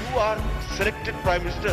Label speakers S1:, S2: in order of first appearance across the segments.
S1: You are selected Prime Minister,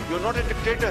S1: You are not a dictator.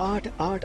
S2: 8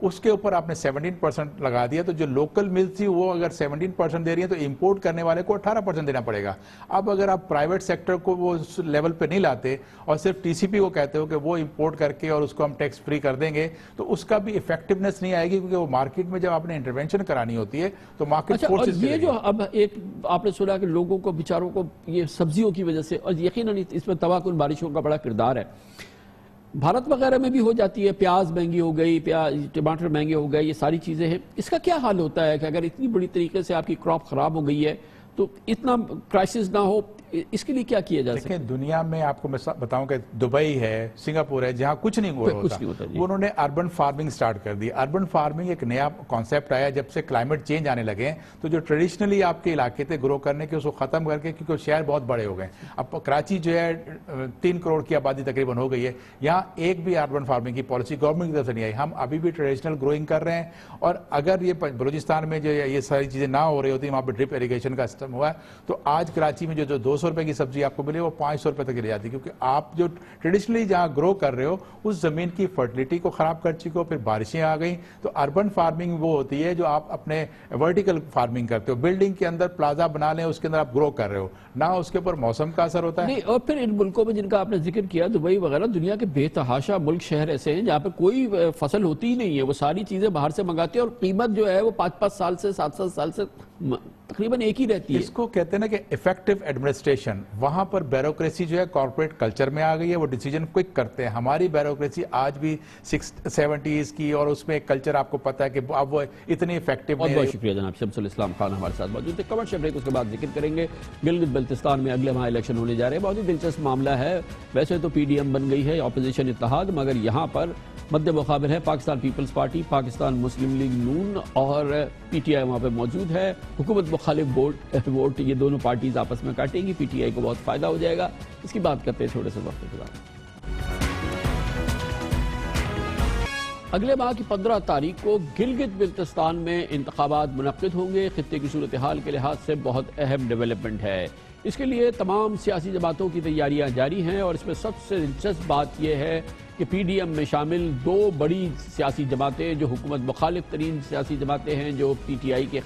S3: اس کے اوپر آپ نے 17% لگا دیا, تو جو لوکل ملز تھی وہ اگر 17% دے رہی ہیں تو امپورٹ کرنے والے کو 18% دینا پڑے گا. اب اگر آپ پرائیویٹ سیکٹر کو وہ اس لیول پہ نہیں لاتے اور صرف ٹی سی پی کو کہتے ہو کہ وہ امپورٹ کر کے اور اس کو ہم ٹیکس فری کر دیں گے, تو اس کا بھی افیکٹونیس نہیں آئے گی, کیونکہ وہ مارکیٹ میں جب آپ نے انٹرونشن کرانی ہوتی ہے تو مارکیٹ فورسز.
S4: یہ جو اب ایک آپ نے سنا کہ لوگوں کو بیچاروں کو یہ سبزیوں کی وجہ سے, اور یقیناً اس میں تباہ کن بارشوں کا بڑا کردار ہے, بھارت وغیرہ میں بھی ہو جاتی ہے, پیاز مہنگی ہو گئی, ٹماٹر مہنگے ہو گئے, یہ ساری چیزیں ہیں. اس کا کیا حال ہوتا ہے کہ اگر اتنی بڑی طریقے سے آپ کی کراپ خراب ہو گئی ہے تو اتنا کرائسس نہ ہو, اس کے لیے کیا کیا جا سکتا ہے؟
S3: دیکھیں دنیا میں آپ کو میں بتاؤں کہ دبئی ہے, سنگاپور ہے, جہاں کچھ نہیں ہوتا, وہ انہوں نے اربن فارمنگ سٹارٹ کر دی. اربن فارمنگ ایک نیا کانسیپٹ آیا جب سے کلائمیٹ چینج آنے لگے, تو جو ٹریڈیشنلی آپ کے علاقے تھے گرو کرنے کے, اس کو ختم کر کے, کیونکہ شہر بہت بڑے ہو گئے. اب کراچی جو ہے 3 کروڑ کی آبادی تقریباً ہو گئی ہے, یہاں ایک بھی اربن فارمنگ کی پالیسی گورنمنٹ کی طرف سے نہیں آئی. ہم ابھی بھی ٹریڈیشنل گروئنگ کر رہے ہیں, اور اگر یہ بلوچستان میں جو یہ ساری چیزیں نہ ہو رہی ہوتی, وہاں پہ ڈرپ ایریگیشن کا سسٹم ہوا ہے, تو آج کراچی میں جو 200 روپے کی سبزی آپ کو ملے وہ 500 روپے تک لے جاتی, کیونکہ آپ جو ٹریڈیشنلی جہاں گرو کر رہے ہو اس زمین کی فرٹیلیٹی کو خراب کر چکے ہو, پھر بارشیں آ گئیں. تو اربن فارمنگ وہ ہوتی ہے جو آپ اپنے ورٹیکل فارمنگ کرتے ہو, بلڈنگ کے اندر پلازا بنا لیں, اس کے اندر آپ گرو کر رہے ہو, نہ اس کے اوپر موسم کا اثر ہوتا ہے.
S4: نہیں, اور پھر ان ملکوں میں جن کا آپ نے ذکر کیا, دبئی وغیرہ, دنیا کے بے تحاشا ملک شہر ایسے ہیں جہاں پہ کوئی فصل ہوتی ہی نہیں ہے, وہ ساری چیزیں باہر سے منگاتے ہیں, اور قیمت جو ہے وہ 5-5 سال سے 7-7 سال سے تقریباً ایک ہی رہتی ہے.
S3: اس کو کہتے ہیں نا کہ ایفیکٹو ایڈمنسٹریشن. وہاں پر بیوروکریسی جو ہے کارپوریٹ کلچر میں آ گئی ہے, وہ ڈیسیجن کوئک کرتے ہیں. ہماری بیوروکریسی آج بھی 70s کی, اور اس میں ایک کلچر آپ کو پتا ہے کہ اب وہ اتنی ایفیکٹو نہیں.
S4: بہت شکریہ جناب شمس الاسلام خان ہمارے ساتھ موجود تھے. کمرشل بریک, اس کے بعد ذکر کریں گے گلگت بلتستان میں اگلے ماہ الیکشن ہونے جا رہے ہیں. بہت ہی دلچسپ معاملہ ہے. ویسے تو پی ڈی ایم بن گئی ہے اپوزیشن اتحاد, مگر یہاں پر مد مقابل ہے پاکستان پیپلز پارٹی, پاکستان مسلم لیگ نون اور پی ٹی آئی وہاں پہ موجود ہے. حکومت مخالف ووٹ یہ دونوں پارٹیز آپس میں کاٹیں گی, پی ٹی آئی کو بہت فائدہ ہو جائے گا. اس کی بات کرتے ہیں تھوڑے سے وقت کے بعد. اگلے ماہ کی 15 تاریخ کو گلگت بلتستان میں انتخابات منعقد ہوں گے. خطے کی صورتحال کے لحاظ سے بہت اہم ڈیولپمنٹ ہے. اس کے لیے تمام سیاسی جماعتوں کی تیاریاں جاری ہیں, اور اس میں سب سے دلچسپ بات یہ ہے کہ پی ڈی ایم میں شامل 2 بڑی سیاسی جماعتیں جو حکومت مخالف ترین سیاسی جماعتیں ہیں, جو پی ٹی آئی کے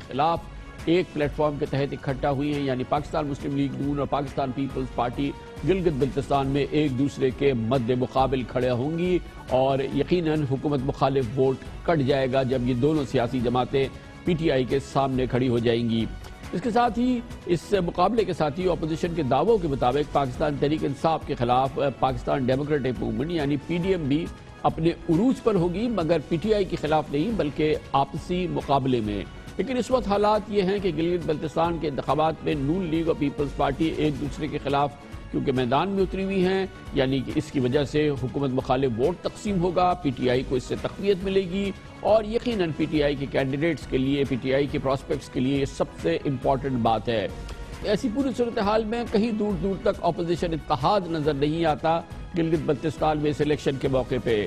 S4: خلاف ایک پلیٹ فارم کے تحت اکٹھا ہوئی ہیں, یعنی پاکستان مسلم لیگ نون اور پاکستان پیپلز پارٹی, گلگت بلتستان میں ایک دوسرے کے مد مقابل کھڑے ہوں گی, اور یقیناً حکومت مخالف ووٹ کٹ جائے گا جب یہ دونوں سیاسی جماعتیں پی ٹی آئی کے سامنے کھڑی ہو جائیں گی. اس کے ساتھ ہی اس مقابلے کے ساتھ ہی اپوزیشن کے دعووں کے مطابق پاکستان تحریک انصاف کے خلاف پاکستان ڈیموکریٹک موومنٹ یعنی پی ڈی ایم بھی اپنے عروج پر ہوگی, مگر پی ٹی آئی کے خلاف نہیں بلکہ آپسی مقابلے میں. لیکن اس وقت حالات یہ ہیں کہ گلگت بلتستان کے انتخابات میں نون لیگ اور پیپلز پارٹی ایک دوسرے کے خلاف کیونکہ میدان میں اتری ہوئی ہیں, یعنی کہ اس کی وجہ سے حکومت مخالف ووٹ تقسیم ہوگا, پی ٹی آئی کو اس سے تقویت ملے گی, اور یقیناً پی ٹی آئی کے کینڈیڈیٹس کے لیے, پی ٹی آئی کے پراسپیکٹس کے لیے یہ سب سے امپورٹنٹ بات ہے. ایسی پوری صورتحال میں کہیں دور دور تک اپوزیشن اتحاد نظر نہیں آتا گلگت بلتستان میں اس الیکشن کے موقع پہ.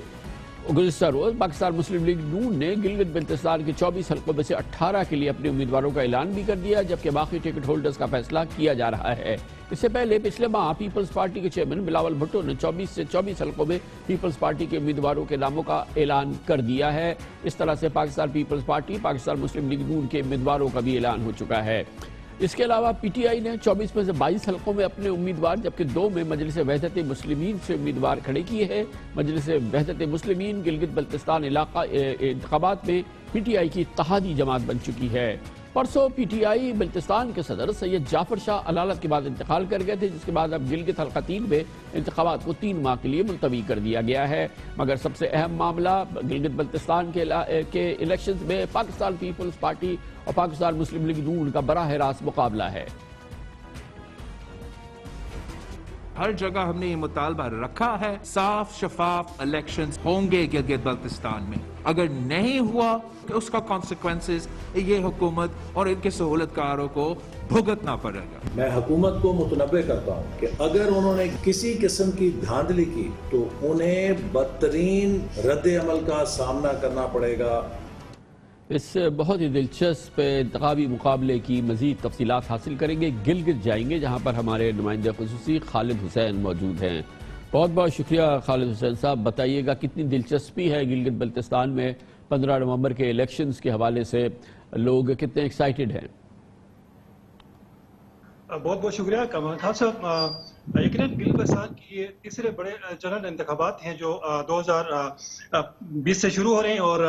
S4: گزشتہ روز پاکستان مسلم لیگ نون نے گلگت بلتستان کے 24 حلقوں میں سے 18 کے لیے اپنے امیدواروں کا اعلان بھی کر دیا, جبکہ باقی ٹکٹ ہولڈرز کا فیصلہ کیا جا رہا ہے. اس سے پہلے پچھلے ماہ پیپلز پارٹی کے چیئرمین بلاول بھٹو نے 24 سے 24 حلقوں میں پیپلز پارٹی کے امیدواروں کے ناموں کا اعلان کر دیا ہے. اس طرح سے پاکستان پیپلز پارٹی, پاکستان مسلم لیگ نون کے امیدواروں کا بھی اعلان ہو چکا ہے. اس کے علاوہ پی ٹی آئی نے 24 میں سے 22 حلقوں میں اپنے امیدوار, جبکہ 2 میں مجلس وحدت مسلمین سے امیدوار کھڑے کیے ہیں. مجلس وحدت مسلمین گلگت بلتستان علاقہ انتخابات میں پی ٹی آئی کی اتحادی جماعت بن چکی ہے. پرسوں پی ٹی آئی بلتستان کے صدر سید جعفر شاہ علالت کے بعد انتقال کر گئے تھے, جس کے بعد اب گلگت حلقہ 3 میں انتخابات کو 3 ماہ کے لیے ملتوی کر دیا گیا ہے. مگر سب سے اہم معاملہ گلگت بلتستان کے الیکشنز میں پاکستان پیپلز پارٹی اور پاکستان مسلم لیگ نون کا براہ راست مقابلہ ہے.
S5: ہر جگہ ہم نے یہ مطالبہ رکھا ہے, صاف شفاف الیکشنز ہوں گے گلگت بلتستان میں. اگر نہیں ہوا کہ اس کا کانسیکوینسز یہ حکومت اور ان کے سہولت کاروں کو بھگتنا پڑے گا.
S6: میں حکومت کو متنبع کرتا ہوں کہ اگر انہوں نے کسی قسم کی دھاندلی کی تو انہیں بدترین رد عمل کا سامنا کرنا پڑے گا.
S4: اس بہت ہی دلچسپ انتخابی مقابلے کی مزید تفصیلات حاصل کریں گے. گلگت جائیں گے جہاں پر ہمارے نمائندہ خصوصی خالد حسین موجود ہیں. بہت بہت شکریہ خالد حسین صاحب. بتائیے گا کتنی دلچسپی ہے گلگت بلتستان میں 15 نومبر کے الیکشنز کے حوالے سے, لوگ کتنے ایکسائٹڈ ہیں؟
S7: بہت بہت شکریہ کمال خان صاحب. یقیناً گلگت بلتستان کی یہ تیسرے بڑے جنرل انتخابات ہیں جو 2020 سے شروع ہو رہے ہیں اور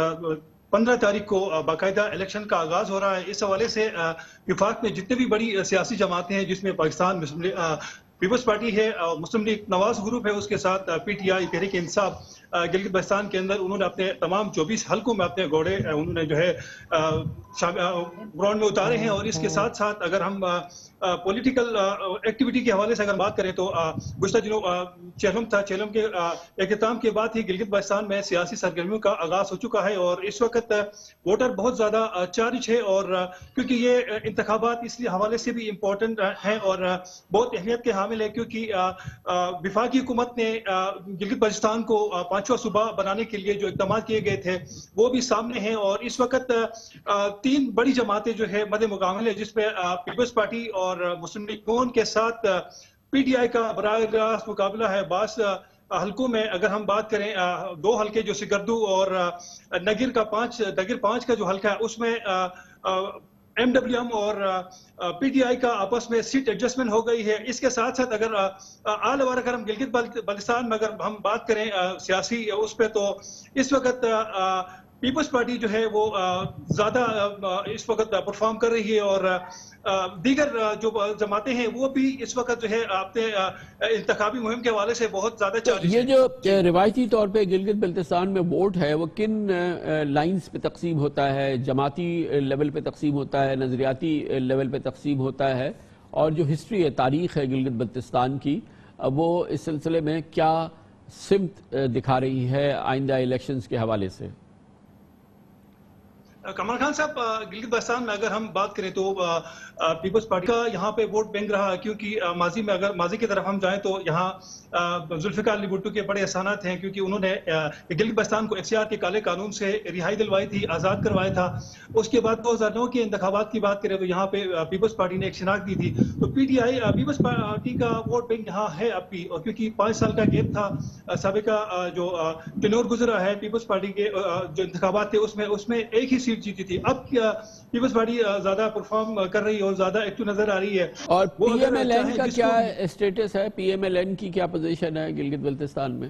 S7: 15 تاریخ کو باقاعدہ الیکشن کا آغاز ہو رہا ہے. اس حوالے سے وفاق میں جتنے بھی بڑی سیاسی جماعتیں ہیں جس میں پاکستان پیپلز پارٹی ہے, مسلم لیگ نواز گروپ ہے, اس کے ساتھ پی ٹی آئی تحریک انصاف گلگت بلتستان کے اندر انہوں نے اپنے تمام 24 حلقوں میں اپنے گھوڑے انہوں نے جو ہے گراؤنڈ میں اتارے ہیں. اور اس کے ساتھ ساتھ اگر ہم پولیٹیکل ایکٹیویٹی کے حوالے سے اگر بات کریں تو گزشتہ دنوں چہلم تھا, چہلم کے اختتام کے بعد ہی گلگت بلتستان میں سیاسی سرگرمیوں کا آغاز ہو چکا ہے اور اس وقت ووٹر بہت زیادہ چارج ہے. اور کیونکہ یہ انتخابات اس لیے حوالے سے بھی امپورٹنٹ ہیں اور بہت اہمیت کے حامل ہے کیونکہ وفاقی حکومت نے گلگت بلتستان کو 5واں صوبہ بنانے کے لیے جو اقدامات کیے گئے تھے وہ بھی سامنے ہیں. اور اس وقت 3 بڑی جماعتیں جو ہے مد مقابل ہے جس میں پیپلز پارٹی اور مسلم لیگ نون کے ساتھ پی ٹی آئی کا براہ راست مقابلہ ہے. بعض حلقوں میں اگر ہم بات کریں 2 حلقے جو سکردو اور نگر 5 کا جو حلقہ ہے اس میں ایم ڈبلیو ایم اور پی ٹی آئی کا آپس میں سیٹ ایڈجسٹمنٹ ہو گئی ہے. اس کے ساتھ ساتھ اگر آل اوور اگر ہم گلگت بلتستان میں اگر ہم بات کریں سیاسی اس پہ تو اس وقت پیپلز پارٹی جو ہے وہ زیادہ اس وقت پرفارم کر رہی ہے اور دیگر جو جماعتیں ہیں وہ بھی اس وقت جو ہے اپنے انتخابی مہم کے حوالے سے بہت زیادہ چارج.
S4: یہ جو روایتی طور پہ گلگت بلتستان میں ووٹ ہے وہ کن لائنز پہ تقسیم ہوتا ہے؟ جماعتی لیول پہ تقسیم ہوتا ہے, نظریاتی لیول پہ تقسیم ہوتا ہے, اور جو ہسٹری ہے تاریخ ہے گلگت بلتستان کی وہ اس سلسلے میں کیا سمت دکھا رہی ہے آئندہ الیکشنز کے حوالے سے؟
S7: کمال خان صاحب گلگت بلتستان میں اگر ہم بات کریں تو پیپلز پارٹی کا یہاں پہ ووٹ بینک رہا ہے کیونکہ ماضی کی طرف ہم جائیں تو یہاں ذوالفقار علی بھٹو کے بڑے احسانات ہیں کیونکہ انہوں نے گلگت بلتستان کو FCR کے کالے قانون سے رہائی دلوائی تھی, آزاد کروایا تھا. اس کے بعد 2009 کے انتخابات کی بات کریں تو یہاں پہ پیپلز پارٹی نے ایک شناخت دی تھی. تو پی ٹی آئی پیپلز پارٹی کا ووٹ بینک یہاں ہے اب بھی, اور کیونکہ 5 سال کا گیپ تھا سابقہ جو ٹینور گزرا ہے پیپلز پارٹی کے جو انتخابات تھے اس میں ایک ہی سیٹ جیتی تھی. اب پیپلز پارٹی زیادہ پرفارم کر رہی ہے اور زیادہ ایکٹیو نظر آ رہی ہے.
S4: اور پی ایم ایل این کا کیا اسٹیٹس ہے؟ پی ایم ایل این کی کیا پوزیشن ہے گلگت بلتستان میں؟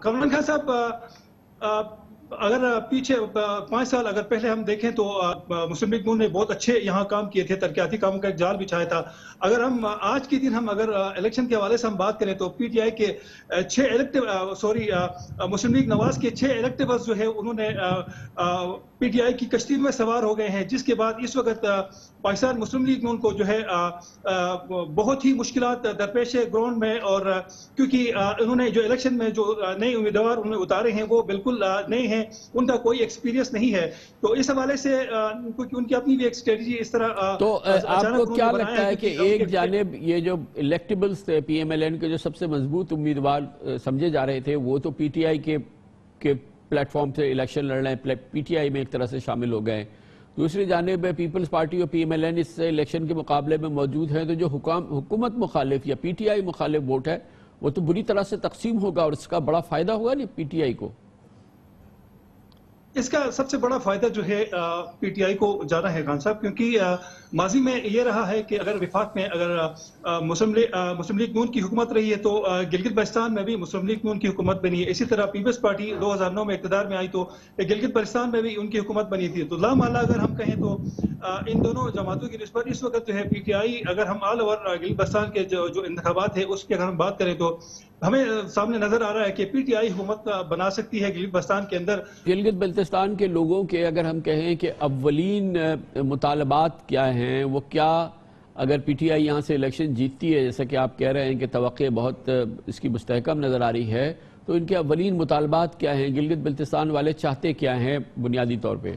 S7: کمران خان صاحب اگر پیچھے 5 سال اگر پہلے ہم دیکھیں تو مسلم لیگ نون نے بہت اچھے یہاں کام کیے تھے, ترقیاتی کاموں کا ایک جال بچھایا تھا. اگر ہم آج کے دن ہم اگر الیکشن کے حوالے سے ہم بات کریں تو پی ٹی آئی کے 6 مسلم لیگ نواز کے 6 الیکٹیوز جو ہے انہوں نے پی ٹی آئی کی کشتی میں سوار ہو گئے ہیں, جس کے بعد اس وقت پاکستان مسلم لیگ نون کو جو ہے بہت ہی مشکلات درپیش ہے گراؤنڈ میں. اور کیونکہ انہوں نے جو الیکشن میں جو نئے امیدوار انہوں نے اتارے ہیں وہ بالکل نئے ہیں, ان کا کوئی ایکسپیرینس نہیں ہے. تو اس حوالے سے کیونکہ ان کی اپنی بھی ایک اسٹریٹجی اس طرح.
S4: تو آپ کو کیا لگتا ہے کہ ایک جانب یہ جو الیکٹیبلز تھے پی ایم ایل این کے جو سب سے مضبوط امیدوار سمجھے جا رہے تھے وہ تو پی ٹی آئی کے پلیٹ فارم سے الیکشن لڑ رہے ہیں, پی ٹی آئی میں ایک طرح سے شامل ہو گئے. دوسری جانب پیپلز پارٹی اور پی ایم ایل این اس الیکشن کے مقابلے میں موجود ہیں, تو جو حکومت مخالف یا پی ٹی آئی مخالف ووٹ ہے وہ تو بری طرح سے تقسیم ہوگا اور اس کا بڑا فائدہ ہوگا نہیں پی ٹی آئی کو.
S7: اس کا سب سے بڑا فائدہ جو ہے پی ٹی آئی کو جانا ہے خان صاحب, کیونکہ ماضی میں یہ رہا ہے کہ اگر وفاق میں اگر مسلم لیگ نون کی حکومت رہی ہے تو گلگت بلتستان میں بھی مسلم لیگ نون کی حکومت بنی ہے. اسی طرح پیپلز پارٹی 2009 میں اقتدار میں آئی تو گلگت بلتستان میں بھی ان کی حکومت بنی تھی. تو لامحالہ اگر ہم کہیں تو ان دونوں جماعتوں کی نسبت اس وقت جو ہے پی ٹی آئی, اگر ہم آل اوور گلگت بلتستان کے جو انتخابات ہے اس کی اگر ہم بات کریں تو ہمیں سامنے نظر آ رہا ہے کہ پی ٹی آئی حکومت بنا سکتی ہے گلگت بلتستان کے اندر.
S4: گلگت بلتستان کے لوگوں کے اگر ہم کہیں کہ اولین مطالبات کیا ہیں, وہ کیا اگر پی ٹی آئی یہاں سے الیکشن جیتتی ہے جیسا کہ آپ کہہ رہے ہیں کہ توقع بہت اس کی مستحکم نظر آ رہی ہے, تو ان کے اولین مطالبات کیا ہیں؟ گلگت بلتستان والے چاہتے کیا ہیں بنیادی طور پہ؟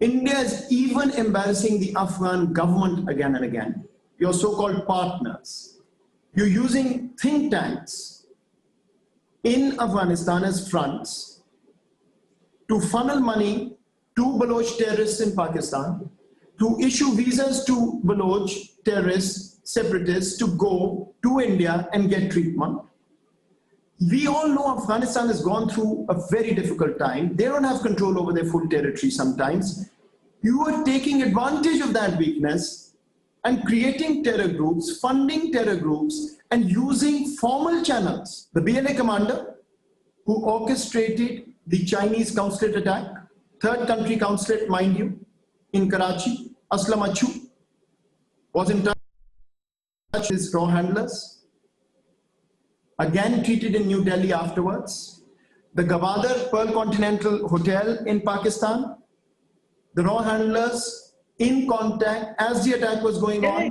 S8: India is even embarrassing the Afghan government again and again. Your so-called partners. You're using think tanks in Afghanistan as fronts to funnel money to Baloch terrorists in Pakistan, to issue visas to Baloch terrorists, separatists to go to India and get treatment. We all know Afghanistan has gone through a very difficult time. They don't have control over their full territory sometimes. You are taking advantage of that weakness and creating terror groups, funding terror groups, and using formal channels. The BNA commander who orchestrated the Chinese consulate attack, third country consulate, mind you, in Karachi, Aslam Achu, was in touch with his raw handlers. Again treated in New Delhi afterwards. The Gwadar Pearl Continental Hotel in Pakistan, the raw handlers in contact as the attack was going on.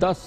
S4: $10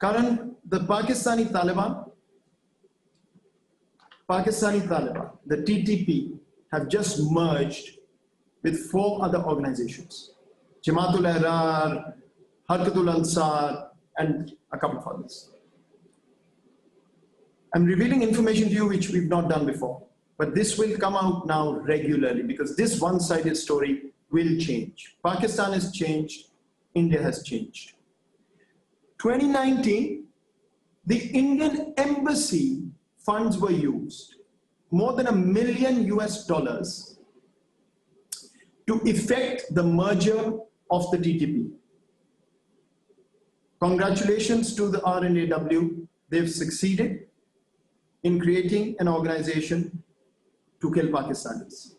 S8: Current, the Pakistani Taliban, the TTP, have just merged with 4 other organizations, Jamaatul Ahrar, Harkatul Ansar, and a couple of others. I'm revealing information to you which we've not done before, but this will come out now regularly because this one-sided story will change. Pakistan has changed, India has changed. 2019, the Indian embassy funds were used, more than $1 million to effect the merger of the TTP. Congratulations to the RNAW. They've succeeded in creating an organization to kill Pakistanis.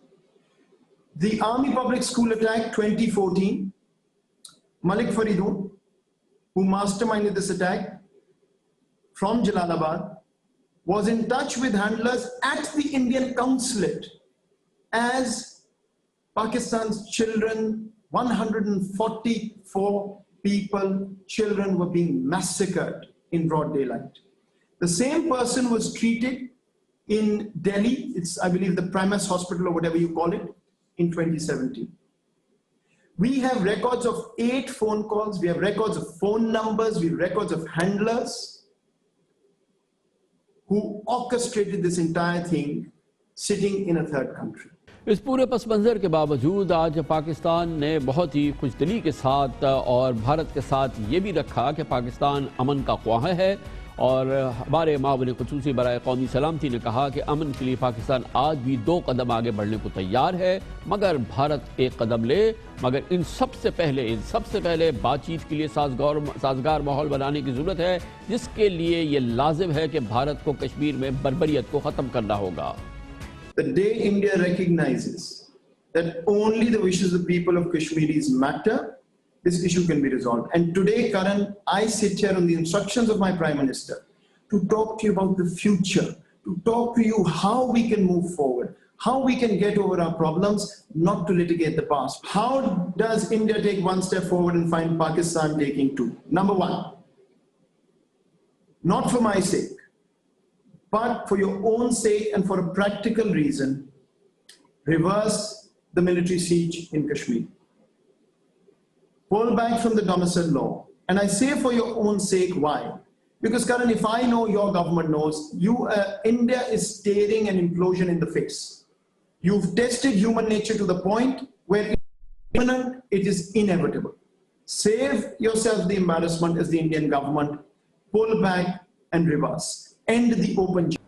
S8: The Army Public School attack 2014, Malik Faridoon, who masterminded this attack from Jalalabad, was in touch with handlers at the Indian consulate as Pakistan's children, 144 children were being massacred in broad daylight. The same person was treated in Delhi, it's I believe the Primus Hospital or whatever you call it, in 2017. We have records of 8 phone calls, we have records of phone numbers, we have records of handlers who orchestrated this entire thing sitting in a third country.
S4: اس پورے پس منظر کے باوجود آج پاکستان نے بہت ہی خوشدلی کے ساتھ اور بھارت کے ساتھ یہ بھی رکھا کہ پاکستان امن کا خواہاں ہے، اور ہمارے معاون خصوصی برائے قومی سلامتی نے کہا کہ امن کے لیے پاکستان آج بھی 2 قدم آگے بڑھنے کو تیار ہے، مگر بھارت 1 قدم لے، مگر ان سب سے پہلے بات چیت کے لیے سازگار ماحول بنانے کی ضرورت ہے، جس کے لیے یہ لازم ہے کہ بھارت کو کشمیر میں بربریت کو ختم کرنا ہوگا۔
S8: The day India recognizes that only the wishes of the people of Kashmiris matter, this issue can be resolved. And today, Karan, I sit here on the instructions of my Prime Minister to talk to you about the future, to talk to you how we can move forward, how we can get over our problems, not to litigate the past. How does India take 1 step forward and find Pakistan taking 2? Number 1, not for my sake, but for your own sake and for a practical reason, reverse the military siege in Kashmir. Pull back from the domicile law. And I say for your own sake, why? Because Karan, if I know, your government knows, India is staring an implosion in the face. You've tested human nature to the point where it's imminent, it is inevitable. Save yourself the embarrassment as the Indian government, pull back and reverse.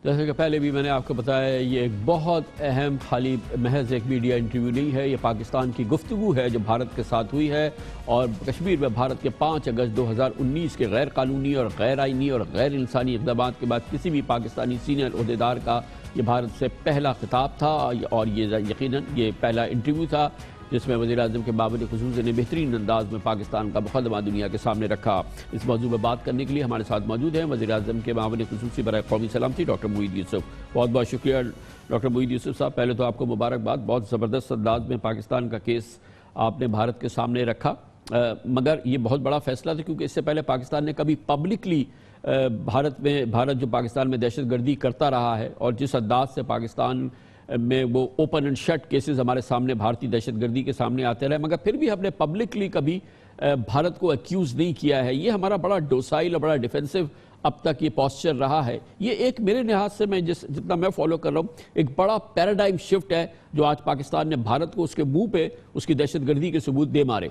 S4: جیسے کہ پہلے بھی میں نے آپ کو بتایا، یہ ایک بہت اہم، خالی محض ایک میڈیا انٹرویو نہیں ہے، یہ پاکستان کی گفتگو ہے جو بھارت کے ساتھ ہوئی ہے، اور کشمیر میں بھارت کے 5 اگست 2019 کے غیر قانونی اور غیر آئینی اور غیر انسانی اقدامات کے بعد کسی بھی پاکستانی سینئر عہدیدار کا یہ بھارت سے پہلا خطاب تھا، اور یہ یقیناً یہ پہلا انٹرویو تھا جس میں وزیراعظم کے معاون خصوصی نے بہترین انداز میں پاکستان کا مقدمہ دنیا کے سامنے رکھا۔ اس موضوع میں بات کرنے کے لیے ہمارے ساتھ موجود ہیں وزیراعظم کے معاون خصوصی برائے قومی سلامتی ڈاکٹر معید یوسف۔ بہت بہت شکریہ ڈاکٹر معید یوسف صاحب، پہلے تو آپ کو مبارکباد، بہت زبردست انداز میں پاکستان کا کیس آپ نے بھارت کے سامنے رکھا، مگر یہ بہت بڑا فیصلہ تھا کیونکہ اس سے پہلے پاکستان نے کبھی پبلکلی بھارت جو پاکستان میں دہشت گردی کرتا رہا ہے، اور جس انداز سے پاکستان میں وہ اوپن اینڈ شٹ کیسز ہمارے سامنے بھارتی دہشت گردی کے سامنے آتے رہے، مگر پھر بھی ہم نے پبلکلی کبھی بھارت کو ایکیوز نہیں کیا ہے۔ یہ ہمارا بڑا ڈوسائل اور بڑا ڈیفینسو اب تک یہ پوسچر رہا ہے۔ یہ ایک میرے لحاظ سے میں جتنا میں فالو کر رہا ہوں، ایک بڑا پیراڈائم شفٹ ہے جو آج پاکستان نے بھارت کو اس کے منہ پہ اس کی دہشت گردی کے ثبوت دے مارے۔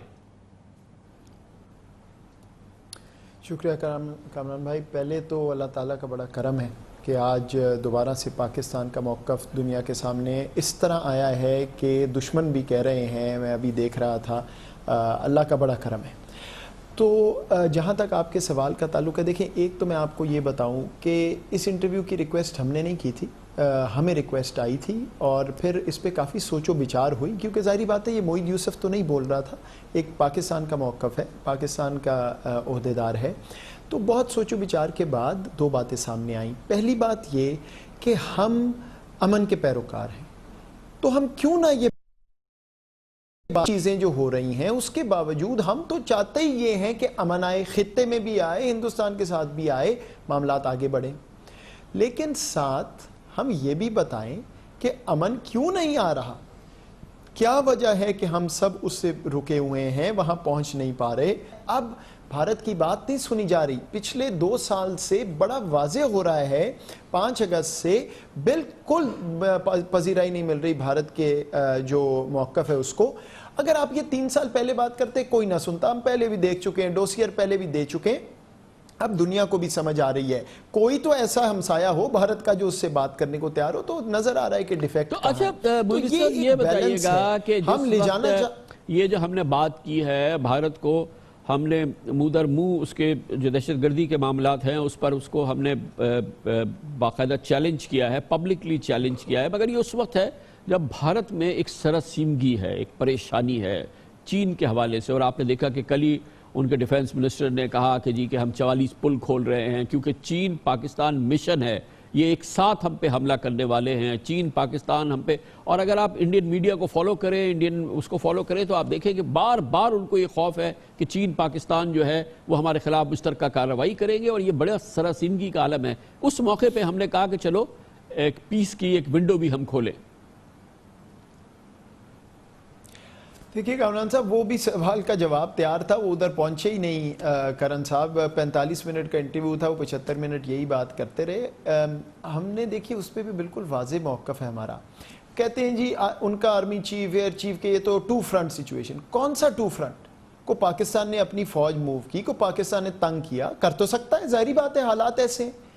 S9: شکریہ کامران بھائی، پہلے تو اللہ تعالیٰ کا بڑا کرم ہے کہ آج دوبارہ سے پاکستان کا موقف دنیا کے سامنے اس طرح آیا ہے کہ دشمن بھی کہہ رہے ہیں، میں ابھی دیکھ رہا تھا، اللہ کا بڑا کرم ہے۔ تو جہاں تک آپ کے سوال کا تعلق ہے، دیکھیں ایک تو میں آپ کو یہ بتاؤں کہ اس انٹرویو کی ریکویسٹ ہم نے نہیں کی تھی، ہمیں ریکویسٹ آئی تھی، اور پھر اس پہ کافی سوچ و بچار ہوئی، کیونکہ ظاہری بات ہے یہ معید یوسف تو نہیں بول رہا تھا، ایک پاکستان کا موقف ہے، پاکستان کا عہدیدار ہے۔ تو بہت سوچ و بچار کے بعد 2 باتیں سامنے آئیں۔ پہلی بات یہ کہ ہم امن کے پیروکار ہیں، تو ہم کیوں نہ یہ چیزیں جو ہو رہی ہیں اس کے باوجود ہم تو چاہتے ہی یہ ہیں کہ امن آئے، خطے میں بھی آئے، ہندوستان کے ساتھ بھی آئے، معاملات آگے بڑھیں، لیکن ساتھ ہم یہ بھی بتائیں کہ امن کیوں نہیں آ رہا، کیا وجہ ہے کہ ہم سب اس سے رکے ہوئے ہیں، وہاں پہنچ نہیں پا رہے۔ اب بھارت کی بات نہیں سنی جا رہی، پچھلے 2 سال سے بڑا واضح ہو رہا ہے، 5 اگست سے بالکل پذیرائی نہیں مل رہی بھارت کے جو موقف ہے اس کو۔ اگر آپ یہ 3 سال پہلے بات کرتے کوئی نہ سنتا، ہم پہلے بھی دیکھ چکے ہیں، ڈوسیئر پہلے بھی دے چکے ہیں، اب دنیا کو بھی سمجھ آ رہی ہے. کوئی تو ایسا ہمسایہ ہو بھارت کا جو اس سے بات کرنے کو تیار ہو, تو نظر آ رہا ہے کہ ڈیفیکٹ.
S4: اچھا یہ بتائیے گا کہ ہم لے جانا یہ جو ہم نے بات کی ہے بھارت کو, ہم نے منہ در منہ اس کے جو دہشت گردی کے معاملات ہیں اس پر اس کو ہم نے باقاعدہ چیلنج کیا ہے, پبلکلی چیلنج کیا ہے, مگر یہ اس وقت ہے جب بھارت میں ایک سراسیمگی ہے, ایک پریشانی ہے چین کے حوالے سے. اور آپ نے دیکھا کہ کل ہی ان کے ڈیفنس منسٹر نے کہا کہ جی کہ ہم 44 پل کھول رہے ہیں کیونکہ چین پاکستان مشن ہے, یہ ایک ساتھ ہم پہ حملہ کرنے والے ہیں, چین پاکستان ہم پہ. اور اگر آپ انڈین میڈیا کو فالو کریں, انڈین اس کو فالو کریں, تو آپ دیکھیں کہ بار بار ان کو یہ خوف ہے کہ چین پاکستان جو ہے وہ ہمارے خلاف مشترکہ کارروائی کریں گے, اور یہ بڑا سراسیمگی کا عالم ہے. اس موقع پہ ہم نے کہا کہ چلو ایک پیس کی ایک ونڈو بھی ہم کھولیں.
S9: دیکھیے کامران صاحب, وہ بھی سوال کا جواب تیار تھا, وہ ادھر پہنچے ہی نہیں. کرن صاحب 45 منٹ کا انٹرویو تھا, وہ 75 منٹ یہی بات کرتے رہے. ہم نے دیکھی اس پہ بھی بالکل واضح موقف ہے ہمارا. کہتے ہیں جی ان کا آرمی چیف, ایئر چیف کے یہ تو 2 فرنٹ سچویشن. کون سا 2 فرنٹ؟ کو پاکستان نے اپنی فوج موو کی, کو پاکستان نے تنگ کیا, کر تو سکتا ہے, ظاہری بات ہے حالات ایسے ہیں.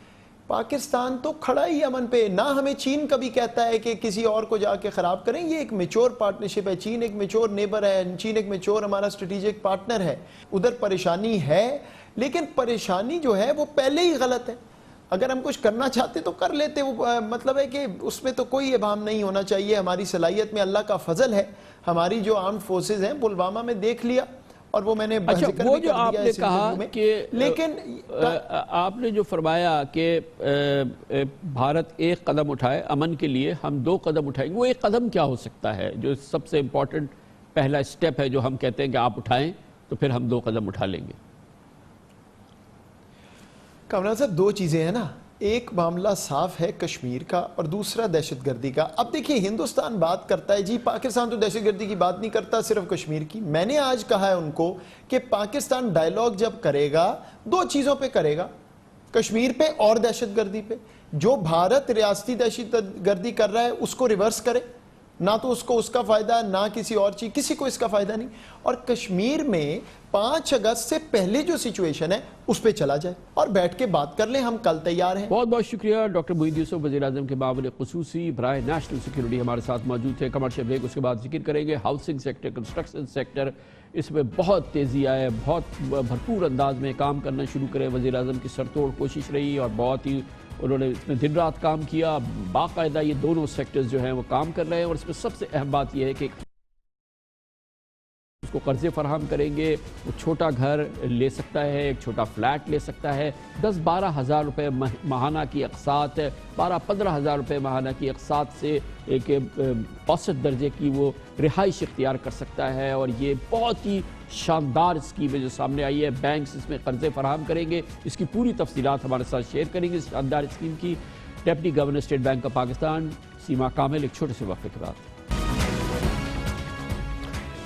S9: پاکستان تو کھڑا ہی امن پہ, نہ ہمیں چین کبھی کہتا ہے کہ کسی اور کو جا کے خراب کریں. یہ ایک میچور پارٹنرشپ ہے, چین ایک میچور نیبر ہے, چین ایک میچور ہمارا اسٹریٹجک پارٹنر ہے. ادھر پریشانی ہے, لیکن پریشانی جو ہے وہ پہلے ہی غلط ہے. اگر ہم کچھ کرنا چاہتے تو کر لیتے, وہ مطلب ہے کہ اس میں تو کوئی ابہام نہیں ہونا چاہیے. ہماری صلاحیت میں اللہ کا فضل ہے, ہماری جو آرمڈ فورسز ہیں پلوامہ میں دیکھ لیا, اور وہ میں نے
S4: اچھا وہ جو آپ نے کہا کہ
S9: لیکن
S4: آپ نے جو فرمایا کہ بھارت ایک قدم اٹھائے امن کے لیے, ہم 2 قدم اٹھائیں گے, وہ ایک قدم کیا ہو سکتا ہے جو سب سے امپورٹنٹ پہلا سٹیپ ہے جو ہم کہتے ہیں کہ آپ اٹھائیں تو پھر ہم 2 قدم اٹھا لیں گے؟
S9: کامران صاحب 2 چیزیں ہیں نا, ایک معاملہ صاف ہے کشمیر کا اور دوسرا دہشت گردی کا. اب دیکھیے ہندوستان بات کرتا ہے جی پاکستان تو دہشت گردی کی بات نہیں کرتا, صرف کشمیر کی. میں نے آج کہا ہے ان کو کہ پاکستان ڈائیلاگ جب کرے گا 2 چیزوں پہ کرے گا, کشمیر پہ اور دہشت گردی پہ. جو بھارت ریاستی دہشت گردی کر رہا ہے اس کو ریورس کرے, نہ تو اس کو اس کا فائدہ, نہ کسی اور چیز, کسی کو اس کا فائدہ نہیں. اور کشمیر میں 5 اگست سے پہلے جو سچویشن ہے اس پہ چلا جائے اور بیٹھ کے بات کر لیں, ہم کل تیار ہیں.
S4: بہت بہت شکریہ ڈاکٹر محی الدین یوسف, وزیر اعظم کے معاون خصوصی برائے نیشنل سیکیورٹی ہمارے ساتھ موجود تھے. کمرشل بریک, اس کے بعد ذکر کریں گے ہاؤسنگ سیکٹر, کنسٹرکشن سیکٹر, اس میں بہت تیزی آئے, بہت بھرپور انداز میں کام کرنا شروع کرے. وزیر اعظم کی سرتوڑ کوشش رہی اور بہت ہی انہوں نے اس میں دن رات کام کیا. باقاعدہ یہ دونوں سیکٹرز جو ہیں وہ کام کر رہے ہیں, اور اس میں سب سے اہم بات یہ ہے کہ اس کو قرضے فراہم کریں گے. وہ چھوٹا گھر لے سکتا ہے, ایک چھوٹا فلیٹ لے سکتا ہے, 10-12 ہزار روپے ماہانہ کی اقساط, 12-15 ہزار روپے ماہانہ کی اقساط سے ایک اوسط درجے کی وہ رہائش اختیار کر سکتا ہے. اور یہ بہت ہی شاندار اسکیم ہے جو سامنے آئی ہے. بینکس اس میں قرضے فراہم کریں گے. اس کی پوری تفصیلات ہمارے ساتھ شیئر کریں گے اس شاندار اسکیم کی deputy governor state bank of Pakistan سیما کامل, ایک چھوٹے سے وقفے کے بعد.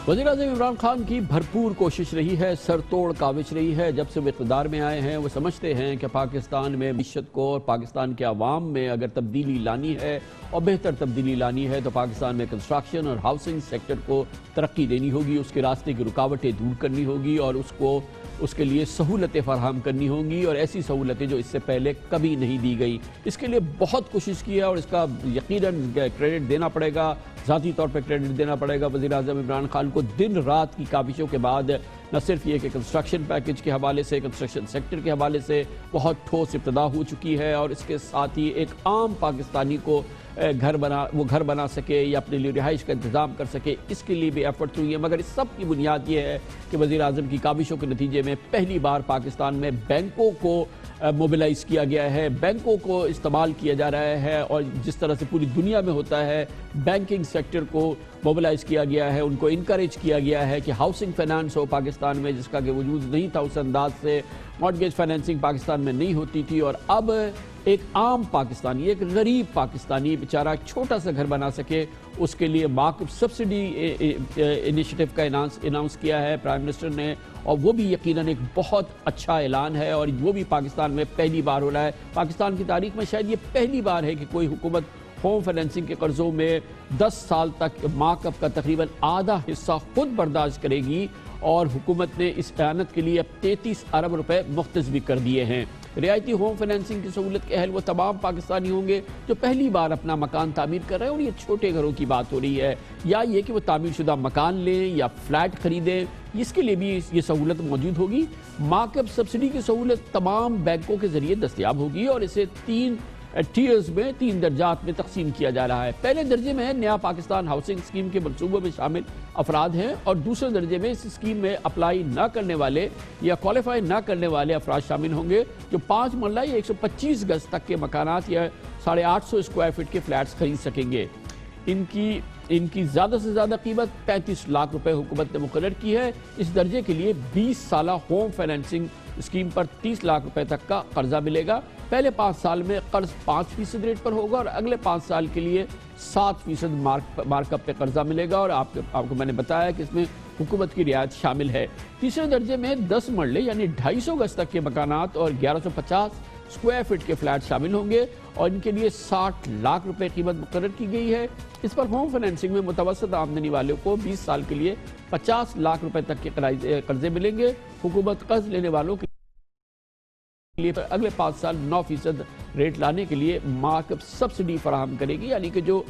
S4: وزیر اعظم عمران خان کی بھرپور کوشش رہی ہے, سر توڑ کاوش رہی ہے. جب سے وہ اقتدار میں آئے ہیں وہ سمجھتے ہیں کہ پاکستان میں معیشت کو اور پاکستان کے عوام میں اگر تبدیلی لانی ہے اور بہتر تبدیلی لانی ہے تو پاکستان میں کنسٹرکشن اور ہاؤسنگ سیکٹر کو ترقی دینی ہوگی, اس کے راستے کی رکاوٹیں دور کرنی ہوگی اور اس کے لیے سہولتیں فراہم کرنی ہوں گی, اور ایسی سہولتیں جو اس سے پہلے کبھی نہیں دی گئی. اس کے لیے بہت کوشش کی ہے اور اس کا یقیناً کریڈٹ دینا پڑے گا, ذاتی طور پہ کریڈٹ دینا پڑے گا وزیر اعظم عمران خان کو. دن رات کی کاوشوں کے بعد نہ صرف یہ کہ کنسٹرکشن پیکج کے حوالے سے, کنسٹرکشن سیکٹر کے حوالے سے بہت ٹھوس ابتدا ہو چکی ہے, اور اس کے ساتھ ہی ایک عام پاکستانی کو وہ گھر بنا سکے یا اپنے لیے رہائش کا انتظام کر سکے, اس کے لیے بھی ایفرٹ ہوئی ہے. مگر اس سب کی بنیاد یہ ہے کہ وزیر اعظم کی کاوشوں کے نتیجے میں پہلی بار پاکستان میں بینکوں کو موبلائز کیا گیا ہے, بینکوں کو استعمال کیا جا رہا ہے, اور جس طرح سے پوری دنیا میں ہوتا ہے بینکنگ سیکٹر کو موبلائز کیا گیا ہے, ان کو انکریج کیا گیا ہے کہ ہاؤسنگ فائنانس ہو پاکستان میں, جس کا کہ وجود نہیں تھا اس انداز سے. مارگیج فائنینسنگ پاکستان میں نہیں ہوتی تھی, اور اب ایک عام پاکستانی, ایک غریب پاکستانی بیچارہ چھوٹا سا گھر بنا سکے, اس کے لیے مارکٹ سبسڈی انیشیٹو کا اناؤنس کیا ہے پرائم منسٹر نے, اور وہ بھی یقیناً ایک بہت اچھا اعلان ہے, اور وہ بھی پاکستان میں پہلی بار ہو رہا ہے. پاکستان کی تاریخ میں شاید یہ پہلی بار ہے کہ کوئی حکومت ہوم فائنینسنگ کے قرضوں میں 10 سال تک مارک اپ کا تقریباً آدھا حصہ خود برداشت کرے گی، اور حکومت نے اس اعانت کے لیے اب 33 ارب روپے مختص بھی کر دیے ہیں۔ رعایتی ہوم فائنینسنگ کی سہولت کے اہل وہ تمام پاکستانی ہوں گے جو پہلی بار اپنا مکان تعمیر کر رہے ہیں، اور یہ چھوٹے گھروں کی بات ہو رہی ہے، یا یہ کہ وہ تعمیر شدہ مکان لیں یا فلیٹ خریدیں، اس کے لیے بھی یہ سہولت موجود ہوگی۔ مارک اپ سبسڈی کی سہولت تمام بینکوں کے ذریعے دستیاب ہوگی، اور اسے 3 ٹیئرز میں 3 درجات میں تقسیم کیا جا رہا ہے۔ پہلے درجے میں نیا پاکستان ہاؤسنگ اسکیم کے منصوبوں میں شامل افراد ہیں، اور دوسرے درجے میں اس اسکیم میں اپلائی نہ کرنے والے یا کوالیفائی نہ کرنے والے افراد شامل ہوں گے جو 5 مرلہ یا 125 گز تک کے مکانات یا 850 اسکوائر فٹ کے فلیٹس خرید سکیں گے۔ ان کی زیادہ سے زیادہ قیمت 35 لاکھ روپے حکومت نے مقرر کی ہے۔ اس درجے کے لیے 20 سالہ ہوم فائنینسنگ اسکیم پر 30 لاکھ روپے تک کا قرضہ ملے گا۔ پہلے 5 سال میں قرض 5% ریٹ پر ہوگا، اور اگلے 5 سال کے لیے 7% مارک اپ پہ قرضہ ملے گا، اور آپ کو میں نے بتایا کہ اس میں حکومت کی رعایت شامل ہے۔ تیسرے درجے میں 10 مرلے یعنی 250 گز تک کے مکانات اور 1150 اسکوائر فٹ کے فلیٹ شامل ہوں گے، اور ان کے لیے 60 لاکھ روپے قیمت مقرر کی گئی ہے۔ اس پر ہوم فائنینسنگ میں متوسط آمدنی والوں کو 20 سال کے لیے 50 لاکھ روپے تک کے قرضے ملیں گے۔ حکومت قرض لینے والوں کے لیے اگلے 5 سال 9% ریٹ لانے کے لیے مارک اپ سبسڈی فراہم کرے گی، یعنی کہ جو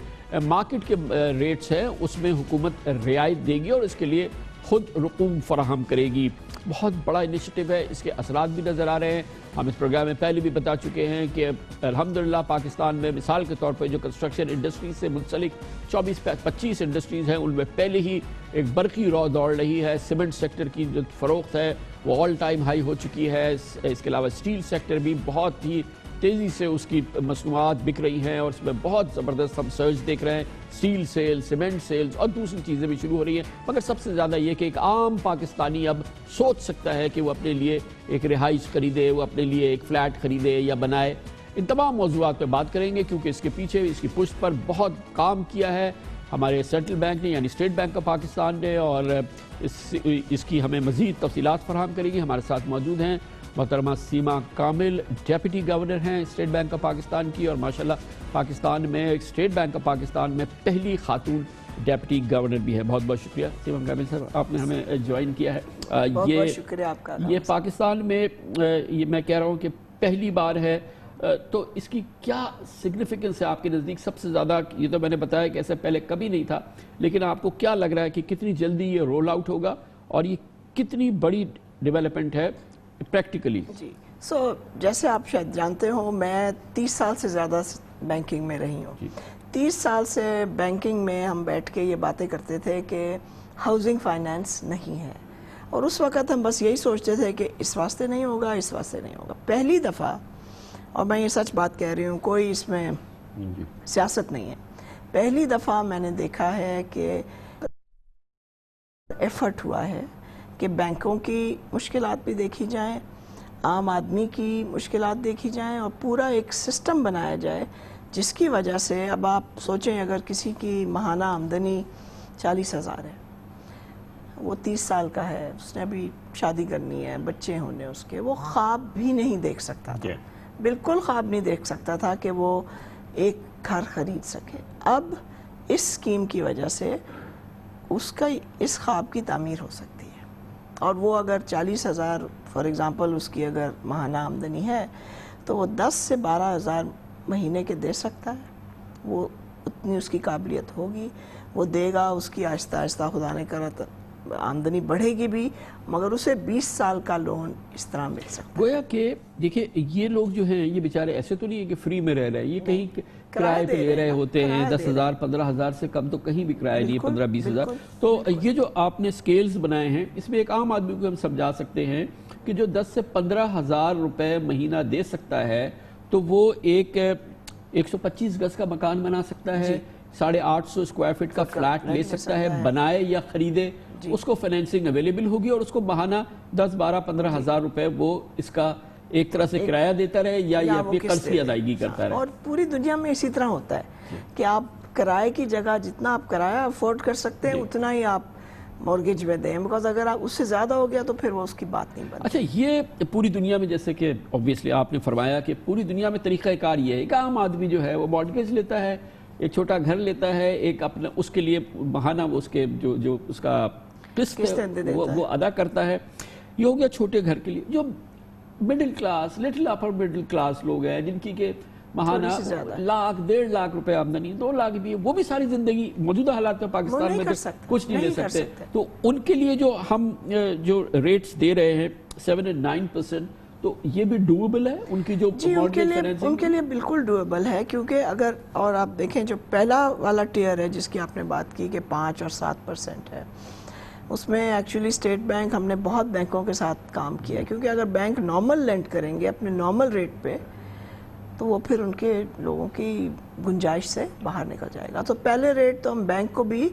S4: مارکیٹ کے ریٹس ہیں اس میں حکومت رعایت دے گی اور اس کے لیے خود رقوم فراہم کرے گی۔ بہت بڑا انیشیٹو ہے، اس کے اثرات بھی نظر آ رہے ہیں۔ ہم اس پروگرام میں پہلے بھی بتا چکے ہیں کہ الحمدللہ پاکستان میں مثال کے طور پر جو کنسٹرکشن انڈسٹری سے منسلک 24-25 انڈسٹریز ہیں، ان میں پہلے ہی ایک برقی رو دوڑ رہی ہے۔ سیمنٹ سیکٹر کی جو فروخت ہے وہ آل ٹائم ہائی ہو چکی ہے۔ اس کے علاوہ اسٹیل سیکٹر بھی بہت ہی تیزی سے اس کی مصنوعات بک رہی ہیں، اور اس میں بہت زبردست ہم سرج دیکھ رہے ہیں۔ اسٹیل سیل، سیمنٹ سیلز اور دوسری چیزیں بھی شروع ہو رہی ہیں، مگر سب سے زیادہ یہ کہ ایک عام پاکستانی اب سوچ سکتا ہے کہ وہ اپنے لیے ایک رہائش خریدے، وہ اپنے لیے ایک فلیٹ خریدے یا بنائے۔ ان تمام موضوعات پہ بات کریں گے، کیونکہ اس کے پیچھے اس کی پشت پر بہت کام کیا ہے ہمارے سینٹرل بینک نے، یعنی اسٹیٹ بینک آف پاکستان نے، اور اس کی ہمیں مزید تفصیلات فراہم کرے گی۔ ہمارے ساتھ موجود ہیں محترمہ سیما کامل، ڈیپٹی گورنر ہیں اسٹیٹ بینک آف پاکستان کی، اور ماشاءاللہ پاکستان میں اسٹیٹ بینک آف پاکستان میں پہلی خاتون ڈیپٹی گورنر بھی ہے۔ بہت بہت شکریہ سیما کامل صاحب، آپ نے ہمیں جوائن کیا ہے۔
S10: بہت بہت شکریہ آپ کا۔
S4: یہ پاکستان میں یہ میں کہہ رہا ہوں کہ پہلی بار ہے، تو اس کی کیا سگنیفیکنس ہے آپ کے نزدیک سب سے زیادہ؟ یہ تو میں نے بتایا کہ ایسے پہلے کبھی نہیں تھا، لیکن آپ کو کیا لگ رہا ہے کہ کتنی جلدی یہ رول آؤٹ ہوگا، اور یہ کتنی بڑی ڈیولپمنٹ ہے پریکٹیکلی؟
S10: جی جیسے آپ شاید جانتے ہو، میں 30 سال سے زیادہ بینکنگ میں رہی ہوں۔ 30 سال سے بینکنگ میں ہم بیٹھ کے یہ باتیں کرتے تھے کہ ہاؤسنگ فائنینس نہیں ہے، اور اس وقت ہم بس یہی سوچتے تھے کہ اس واسطے نہیں ہوگا، اس واسطے نہیں ہوگا۔ پہلی دفعہ، اور میں یہ سچ بات کہہ رہی ہوں، کوئی اس میں سیاست نہیں ہے، پہلی دفعہ میں نے دیکھا ہے کہ ایفرٹ ہوا ہے کہ بینکوں کی مشکلات بھی دیکھی جائیں، عام آدمی کی مشکلات دیکھی جائیں، اور پورا ایک سسٹم بنایا جائے جس کی وجہ سے اب آپ سوچیں اگر کسی کی ماہانہ آمدنی 40,000 ہے، وہ 30 سال کا ہے، اس نے ابھی شادی کرنی ہے، بچے ہونے اس کے، وہ خواب بھی نہیں دیکھ سکتا تھا، بالکل خواب نہیں دیکھ سکتا تھا کہ وہ ایک گھر خرید سکے۔ اب اس اسکیم کی وجہ سے اس خواب کی تعمیر ہو سکتی ہے، اور وہ اگر 40,000 فار ایگزامپل اس کی اگر ماہانہ آمدنی ہے تو وہ 10 سے 12,000 مہینے کے دے سکتا ہے، وہ اتنی اس کی قابلیت ہوگی، وہ دے گا، اس کی آہستہ آہستہ خدا نے کرا آمدنی بڑھے گی بھی، مگر اسے 20 سال کا لون اس طرح مل سکتا ہے۔
S4: گویا کہ دیکھیں یہ لوگ جو ہیں یہ بیچارے ایسے تو نہیں ہے کہ فری میں رہ رہے ہیں، یہ کہیں کرائے پہ لے رہے ہوتے ہیں، 10,000 15,000 سے کم تو کہیں بھی کرایہ نہیں ہے، 15-20,000۔ تو یہ جو آپ نے سکیلز بنائے ہیں، اس میں ایک عام آدمی کو ہم سمجھا سکتے ہیں کہ جو 10 سے 15,000 روپے مہینہ دے سکتا ہے تو وہ ایک 125 گز کا مکان بنا سکتا ہے، 850 اسکوائر فٹ کا فلیٹ لے سکتا ہے، بنائے یا خریدے، اس کو فائنینسنگ اویلیبل ہوگی، اور اس کو ماہانہ 10-12-15,000 روپے وہ اس کا ایک طرح سے کرایہ دیتا رہے یا یہ اپنی قرض کی ادائیگی کرتا رہے۔
S10: اور پوری دنیا میں اسی طرح ہوتا ہے کہ آپ کرائے کی جگہ جتنا آپ کرایہ افورڈ کر سکتے ہیں اتنا ہی آپ مورگیج میں دیں، بیکاز اگر آپ اس سے زیادہ ہو گیا تو پھر وہ اس کی بات نہیں بنتی۔
S4: اچھا، یہ پوری دنیا میں جیسے کہ obviously آپ نے فرمایا کہ پوری دنیا میں طریقہ کار یہ ہے کہ عام آدمی جو ہے وہ مورگیج لیتا ہے، ایک چھوٹا گھر لیتا ہے، ایک اپنا اس کے لیے ماہانہ اس کے جو اس کا قسط وہ ادا کرتا ہے. یہ ہو گیا چھوٹے گھر کے لیے. جو middle class, little upper middle class لوگ ہیں جن کی کہ ماہانہ لاکھ 1.5 لاکھ روپے آمدنی، 2 لاکھ بھی ہے، وہ بھی ساری زندگی موجودہ حالات میں پاکستان میں کچھ نہیں لے سکتے. تو ان کے لیے جو ہم جو ریٹس دے رہے ہیں 7 and 9%، تو یہ بھی ڈویبل ہے ان کی جو
S10: ان کے لیے بالکل ڈویبل ہے. کیونکہ اگر اور آپ دیکھیں جو پہلا والا ٹیئر ہے جس کی آپ نے بات کی کہ 5 اور 7% ہے، اس میں ایکچولی اسٹیٹ بینک، ہم نے بہت بینکوں کے ساتھ کام کیا ہے. کیونکہ اگر بینک نارمل لینڈ کریں گے اپنے نارمل ریٹ پہ تو وہ پھر ان کے لوگوں کی گنجائش سے باہر نکل جائے گا. تو پہلے ریٹ تو ہم بینک کو بھی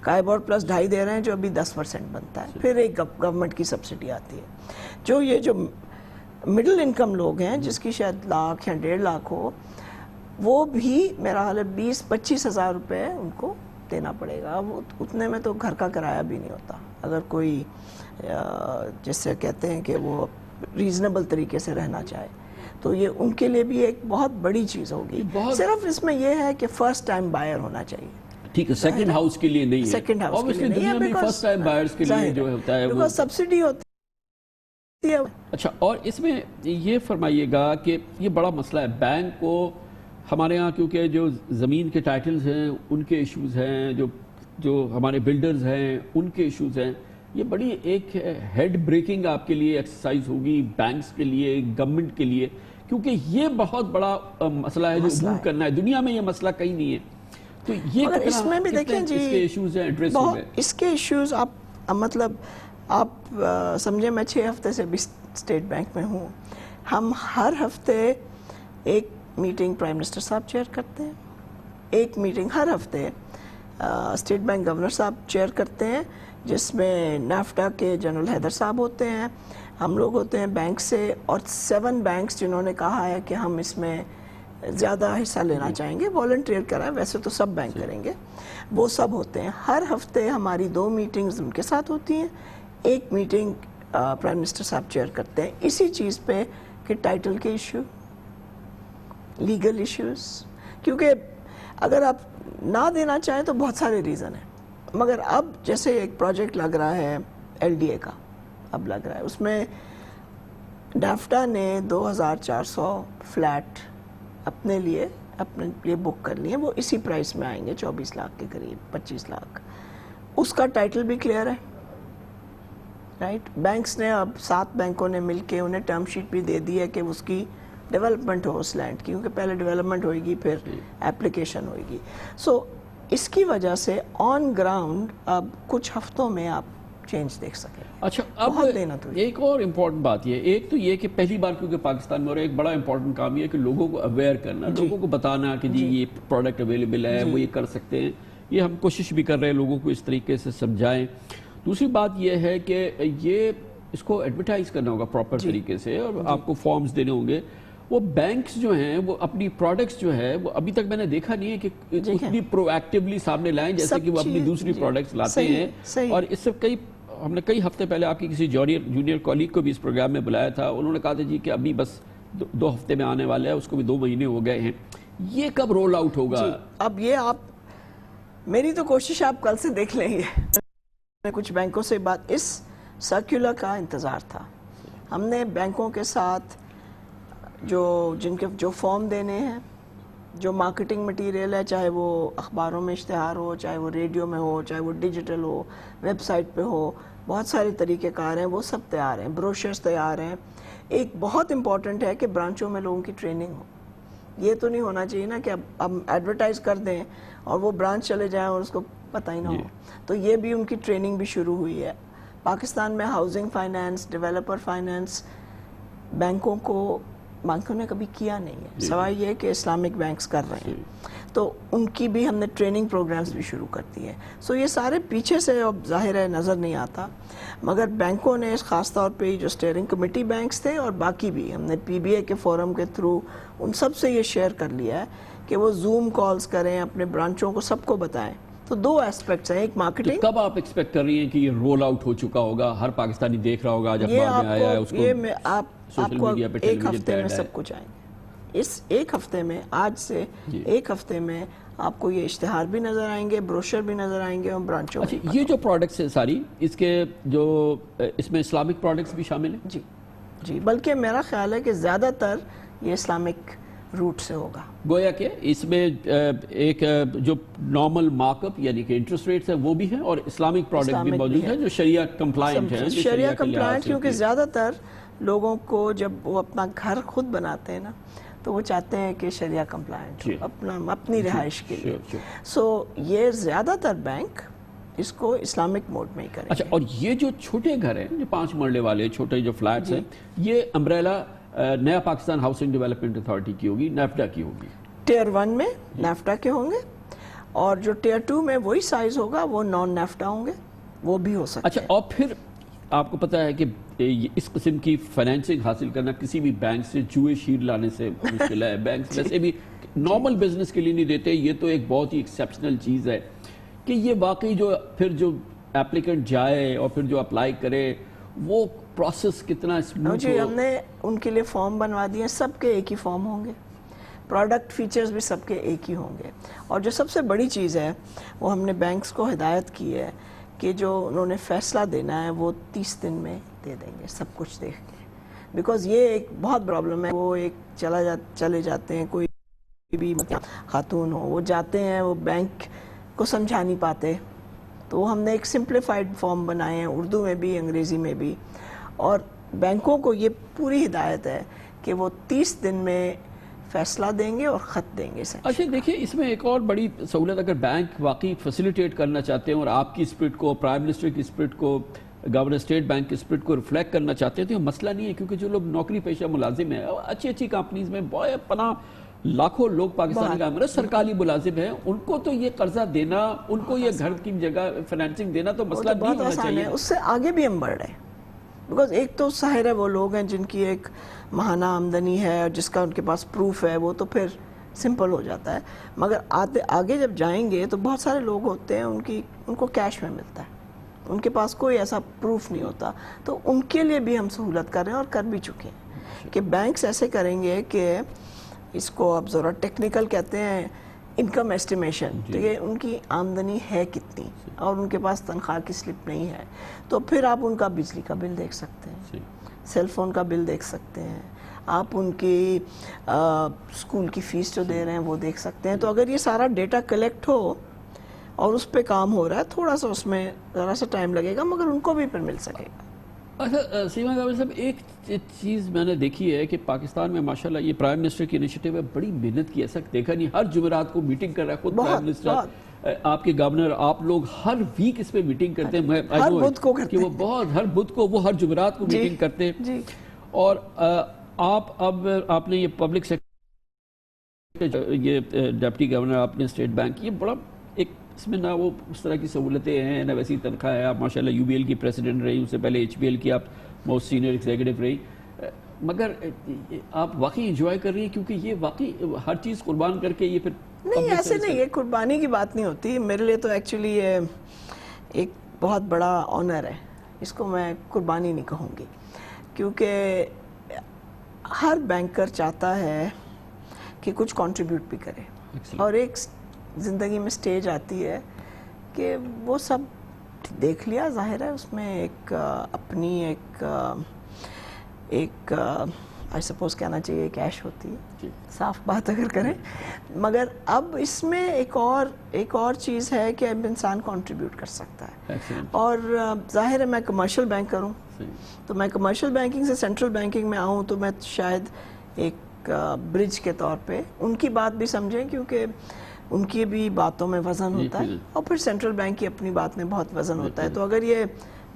S10: کائبور پلس 2.5 دے رہے ہیں جو ابھی 10% بنتا ہے. پھر ایک گورنمنٹ کی سبسڈی آتی ہے. یہ جو مڈل انکم لوگ ہیں جس کی شاید لاکھ یا 1.5 لاکھ ہو، وہ بھی میرا حال ہے 20-25 ہزار روپے ان کو دینا پڑے گا. وہ اتنے میں تو گھر کا کرایہ بھی نہیں ہوتا اگر کوئی جس سے کہتے ہیں کہ وہ ریزنیبل طریقے سے رہنا چاہے. تو یہ ان کے لیے بھی ایک بہت بڑی چیز ہوگی. صرف اس میں یہ ہے کہ فرسٹ ٹائم بائر ہونا چاہیے.
S4: ٹھیک ہے، سیکنڈ ہاؤس کے لیے نہیں ہے.
S10: سیکنڈ ہاؤس کے لیے نہیں ہے،
S4: فرسٹ ٹائم بائرز کے لیے جو ہوتا ہے وہ
S10: سبسڈی ہوتی ہے.
S4: اچھا، اور اس میں یہ فرمائیے گا کہ یہ بڑا مسئلہ ہے بینک کو ہمارے ہاں، کیونکہ جو زمین کے ٹائٹلز ہیں ان کے ایشوز ہیں، جو ہمارے بلڈرز ہیں ان کے ایشوز ہیں. یہ بڑی ایک ہیڈ بریکنگ آپ کے لیے ایکسرسائز ہوگی بینکس کے لیے، گورنمنٹ کے لیے، کیونکہ یہ بہت بڑا مسئلہ ہے جو دور کرنا ہے. دنیا میں یہ مسئلہ کہیں نہیں ہے. تو یہ
S10: اس میں بھی دیکھیں جی،
S4: اس کے ایشوز ہیں ایڈریس ہو گئے.
S10: اس کے ایشوز مطلب آپ سمجھیں میں 6 ہفتے سے بھی اسٹیٹ بینک میں ہوں. ہم ہر ہفتے ایک میٹنگ پرائم منسٹر صاحب چیئر کرتے ہیں، ایک میٹنگ ہر ہفتے اسٹیٹ بینک گورنر صاحب چیئر کرتے ہیں، جس میں نیفٹا کے جنرل حیدر صاحب ہوتے ہیں، ہم لوگ ہوتے ہیں بینک سے، اور 7 بینکس جنہوں نے کہا ہے کہ ہم اس میں زیادہ حصہ لینا چاہیں گے، والنٹیئر کرائیں، ویسے تو سب بینک کریں گے، وہ سب ہوتے ہیں. ہر ہفتے ہماری 2 میٹنگز ان کے ساتھ ہوتی ہیں، ایک میٹنگ پرائم منسٹر صاحب چیئر کرتے ہیں اسی چیز پہ کہ ٹائٹل کے ایشو، لیگل ایشوز. کیونکہ اگر آپ نہ دینا چاہیں تو بہت سارے ریزن ہیں، مگر اب جیسے ایک پروجیکٹ لگ رہا ہے ایل ڈی اے کا، اب لگ رہا ہے، اس میں ڈیفٹا نے 2400 فلیٹ اپنے لیے بک کر لیے. وہ اسی پرائس میں آئیں گے، 24 لاکھ کے قریب، 25 لاکھ. اس کا ٹائٹل بھی کلیئر ہے، رائٹ. بینکس نے اب 7 بینکوں نے مل کے انہیں ٹرم شیٹ بھی دے دی ہے کہ اس کی ڈیولپمنٹ ہو اس لینڈ کی، کیونکہ پہلے ڈیولپمنٹ ہوئے گی پھر ایپلیکیشن ہوئے گی. سو اس کی وجہ سے آن گراؤنڈ اب کچھ ہفتوں میں آپ چینج دیکھ سکیں.
S4: اچھا، اب ایک اور امپورٹنٹ بات یہ، ایک تو یہ کہ پہلی بار کیونکہ پاکستان میں، اور ایک بڑا امپورٹنٹ کام یہ کہ لوگوں کو اویئر کرنا، لوگوں کو بتانا کہ جی یہ پروڈکٹ اویلیبل ہے، وہ یہ کر سکتے ہیں. یہ ہم کوشش بھی کر رہے ہیں لوگوں کو اس طریقے سے سمجھائیں. دوسری بات یہ ہے کہ یہ اس کو ایڈورٹائز کرنا ہوگا پراپر طریقے سے، اور آپ کو فارمز دینے ہوں گے. وہ بینکس جو ہیں وہ اپنی پروڈکٹس جو ہے وہ ابھی تک میں نے دیکھا نہیں ہے کہ اتنی پرو ایکٹیولی سامنے لائیں جیسے کہ وہ اپنی دوسری پروڈکٹس لاتے ہیں. اور اس سے ہم نے کئی ہفتے پہلے آپ کی کسی جونیئر کولیگ کو بھی اس پروگرام میں بلایا تھا. انہوں نے کہا تھا جی کہ ابھی بس 2 ہفتے میں آنے والا ہے، اس کو بھی 2 مہینے ہو گئے ہیں. یہ کب رول آؤٹ ہوگا؟
S10: اب یہ میری تو کوشش آپ کل سے دیکھ لیں گے. کچھ بینکوں سے بات، اس سرکولر کا انتظار تھا. ہم نے بینکوں کے ساتھ جن کے جو فارم دینے ہیں، جو مارکیٹنگ مٹیریل ہے، چاہے وہ اخباروں میں اشتہار ہو، چاہے وہ ریڈیو میں ہو، چاہے وہ ڈیجیٹل ہو، ویب سائٹ پہ ہو، بہت سارے طریقہ کار ہیں، وہ سب تیار ہیں، بروشرز تیار ہیں. ایک بہت امپورٹنٹ ہے کہ برانچوں میں لوگوں کی ٹریننگ ہو. یہ تو نہیں ہونا چاہیے نا کہ اب ہم ایڈورٹائز کر دیں اور وہ برانچ چلے جائیں اور اس کو پتہ ہی نہ ہو. تو یہ بھی ان کی ٹریننگ بھی شروع ہوئی ہے. پاکستان میں ہاؤسنگ فائنانس، ڈیولپر فائنانس بینکوں نے کبھی کیا نہیں ہے، سوائے یہ کہ اسلامک بینکس کر رہے ہیں. تو ان کی بھی ہم نے ٹریننگ پروگرامز بھی شروع کر دی ہیں. سو یہ سارے پیچھے سے اب ظاہر ہے نظر نہیں آتا، مگر بینکوں نے خاص طور پہ جو اسٹیئرنگ کمیٹی بینکس تھے اور باقی بھی ہم نے پی بی اے کے فورم کے تھرو ان سب سے یہ شیئر کر لیا ہے کہ وہ زوم کالز کریں، اپنے برانچوں کو سب کو بتائیں. تو 2 ایسپیکٹس ہیں، ایک مارکیٹنگ.
S4: کب آپ ایکسپیکٹ کر رہی ہیں کہ یہ رول آؤٹ ہو چکا ہوگا، ہر پاکستانی دیکھ رہا ہوگا، جب اخبار میں آیا ہے اس کو،
S10: آپ کو 1 ہفتے میں سب کچھ آئیں گے. اس ایک ہفتے میں، آج سے ایک ہفتے میں آپ کو یہ اشتہار بھی نظر آئیں گے، بروشر بھی نظر آئیں گے اور برانچوں میں.
S4: اچھا، یہ جو پروڈکٹس ہیں ساری، اس کے جو اس میں اسلامک پروڈکٹس بھی شامل ہیں؟
S10: جی جی، بلکہ میرا خیال ہے کہ زیادہ تر یہ اسلامک روٹ سے ہوگا.
S4: گویا کہ اس میں ایک جو نارمل مارک اپ یعنی کہ انٹرسٹ ریٹس ہیں وہ بھی ہیں، اور اسلامک پروڈکٹ بھی موجود ہیں جو شریعہ کمپلائنٹ ہیں.
S10: شریعہ کمپلائنٹ، کیونکہ زیادہ تر لوگوں کو جب وہ اپنا گھر خود بناتے ہیں نا تو وہ چاہتے ہیں کہ شریعہ کمپلائنٹ ہو اپنی رہائش کے لیے. سو یہ زیادہ تر بینک اس کو اسلامک موڈ میں ہی کریں.
S4: اچھا، اور یہ جو چھوٹے گھر ہیں جو 5 مرلے والے چھوٹے جو فلیٹس ہیں، یہ امبریلا نیا پاکستان ہاؤسنگ ڈیولپمنٹ اتھارٹی کی ہوگی، نیفڈا کی ہوگی؟
S10: ٹیئر 1 میں نیفڈا کے ہوں گے، اور جو ٹیئر 2 میں وہی سائز ہوگا وہ نان نیفڈا ہوں گے، وہ بھی ہو سکتے ہیں.
S4: اچھا، اور پھر آپ کو پتہ ہے کہ اس قسم کی فائنینسنگ حاصل کرنا کسی بھی بینک سے جوئے شیر لانے سے مشکل ہے. بینکس ویسے بھی نارمل بزنس کے لیے نہیں دیتے. یہ تو ایک بہت ہی ایکسیپشنل چیز ہے کہ یہ واقعی جو پھر جو اپلیکنٹ جائے اور پھر جو اپلائی کرے وہ پروسیس کتنا اسموتھ
S10: جی، ہم نے ان کے لیے فارم بنوا دیے، سب کے ایک ہی فارم ہوں گے، پروڈکٹ فیچرز بھی سب کے ایک ہی ہوں گے. اور جو سب سے بڑی چیز ہے وہ ہم نے بینکس کو ہدایت کی ہے کہ جو انہوں نے فیصلہ دینا ہے وہ 30 دن میں دے دیں گے، سب کچھ دیکھ کے. بیکاز یہ ایک بہت پرابلم ہے، وہ ایک چلے جاتے ہیں، کوئی بھی خاتون ہو وہ جاتے ہیں، وہ بینک کو سمجھا نہیں پاتے. تو ہم نے ایک سمپلیفائڈ فارم بنائے ہیں، اردو میں بھی انگریزی میں بھی، اور بینکوں کو یہ پوری ہدایت ہے کہ وہ 30 دن میں فیصلہ دیں گے اور خط دیں گے.
S4: اچھا دیکھیں، اس میں ایک اور بڑی سہولت، اگر بینک واقعی فیسیلیٹیٹ کرنا چاہتے ہیں اور آپ کی اسپرٹ کو، پرائم منسٹر کی اسپرٹ کو، گورنر اسٹیٹ بینک کی اسپرٹ کو ریفلیکٹ کرنا چاہتے ہیں تو یہ مسئلہ نہیں ہے. کیونکہ جو لوگ نوکری پیشہ ملازم ہیں، اچھی کمپنیز میں بہت پناہ لاکھوں لوگ پاکستانی کام رہے سرکاری ملازم ہیں، ان کو تو یہ قرضہ دینا، ان کو یہ گھر کی جگہ فائنینسنگ دینا تو مسئلہ نہیں ہونا چاہیے.
S10: اس سے آگے بھی ہم بڑھ رہے ہیں. بیکاز ایک تو ظاہر ہے وہ لوگ ہیں جن کی ایک ماہانہ آمدنی ہے اور جس کا ان کے پاس پروف ہے، وہ تو پھر سمپل ہو جاتا ہے. مگر آگے جب جائیں گے تو بہت سارے لوگ ہوتے ہیں ان کو کیش میں ملتا ہے، ان کے پاس کوئی ایسا پروف نہیں ہوتا. تو ان کے لیے بھی ہم سہولت کر رہے ہیں اور کر بھی چکے ہیں کہ بینکس ایسے کریں گے کہ اس کو اب ذرا ٹیکنیکل کہتے ہیں انکم ایسٹیمیشن، تو یہ ان کی آمدنی ہے کتنی اور ان کے پاس تنخواہ کی سلپ نہیں ہے، تو پھر آپ ان کا بجلی کا بل دیکھ سکتے ہیں، سیل فون کا بل دیکھ سکتے ہیں، آپ ان کی اسکول کی فیس جو دے رہے ہیں وہ دیکھ سکتے ہیں. تو اگر یہ سارا ڈیٹا کلیکٹ ہو اور اس پہ کام ہو رہا ہے، تھوڑا سا اس میں ذرا سا ٹائم لگے گا مگر ان کو بھی پھر مل سکے گا.
S4: اچھا سیما جاوید صاحب، ایک چیز میں نے دیکھی ہے کہ پاکستان میں ماشاءاللہ یہ پرائم منسٹر کی انیشیٹو ہے، بڑی محنت کی. ایسا دیکھا نہیں، ہر جمعرات کو میٹنگ کر رہا ہے خود پرائم منسٹر، آپ کے گورنر، آپ لوگ ہر ویک اس پہ میٹنگ کرتے ہیں.
S10: ہر بدھ کو کرتے
S4: ہیں وہ بہت، ہر بدھ کو وہ ہر جمعرات کو میٹنگ کرتے ہیں. اور آپ نے یہ پبلک سیکٹر، یہ ڈپٹی گورنر آپ نے اسٹیٹ بینک، یہ بڑا ایک اس میں نہ وہ اس طرح کی سہولتیں ہیں نہ ویسی تنخواہ ہے. آپ ماشاءاللہ یو بی ایل کی پریزیڈنٹ رہی، اس سے پہلے ایچ بی ایل کی آپ موسٹ سینئر ایگزیکٹو رہی، مگر آپ واقعی انجوائے کر رہی ہیں کیونکہ یہ واقعی ہر چیز قربان کر کے یہ پھر
S10: نہیں، ایسے نہیں، یہ قربانی کی بات نہیں ہوتی. میرے لیے تو ایکچولی یہ ایک بہت بڑا آنر ہے، اس کو میں قربانی نہیں کہوں گی، کیونکہ ہر بینکر چاہتا ہے کہ کچھ کنٹریبیوٹ بھی کرے. اور ایک زندگی میں سٹیج آتی ہے کہ وہ سب دیکھ لیا، ظاہر ہے اس میں ایک اپنی ایک آئی سپوز کہنا چاہیے کیش ہوتی ہے، صاف بات اگر کریں. مگر اب اس میں ایک اور چیز ہے کہ اب انسان کنٹریبیوٹ کر سکتا ہے. اور ظاہر ہے میں کمرشل بینکر ہوں، تو میں کمرشل بینکنگ سے سینٹرل بینکنگ میں آؤں تو میں شاید ایک برج کے طور پہ ان کی بات بھی سمجھیں، کیونکہ ان کی بھی باتوں میں وزن ہوتا ہے اور پھر سینٹرل بینک کی اپنی بات میں بہت وزن ہوتا ہے. تو اگر یہ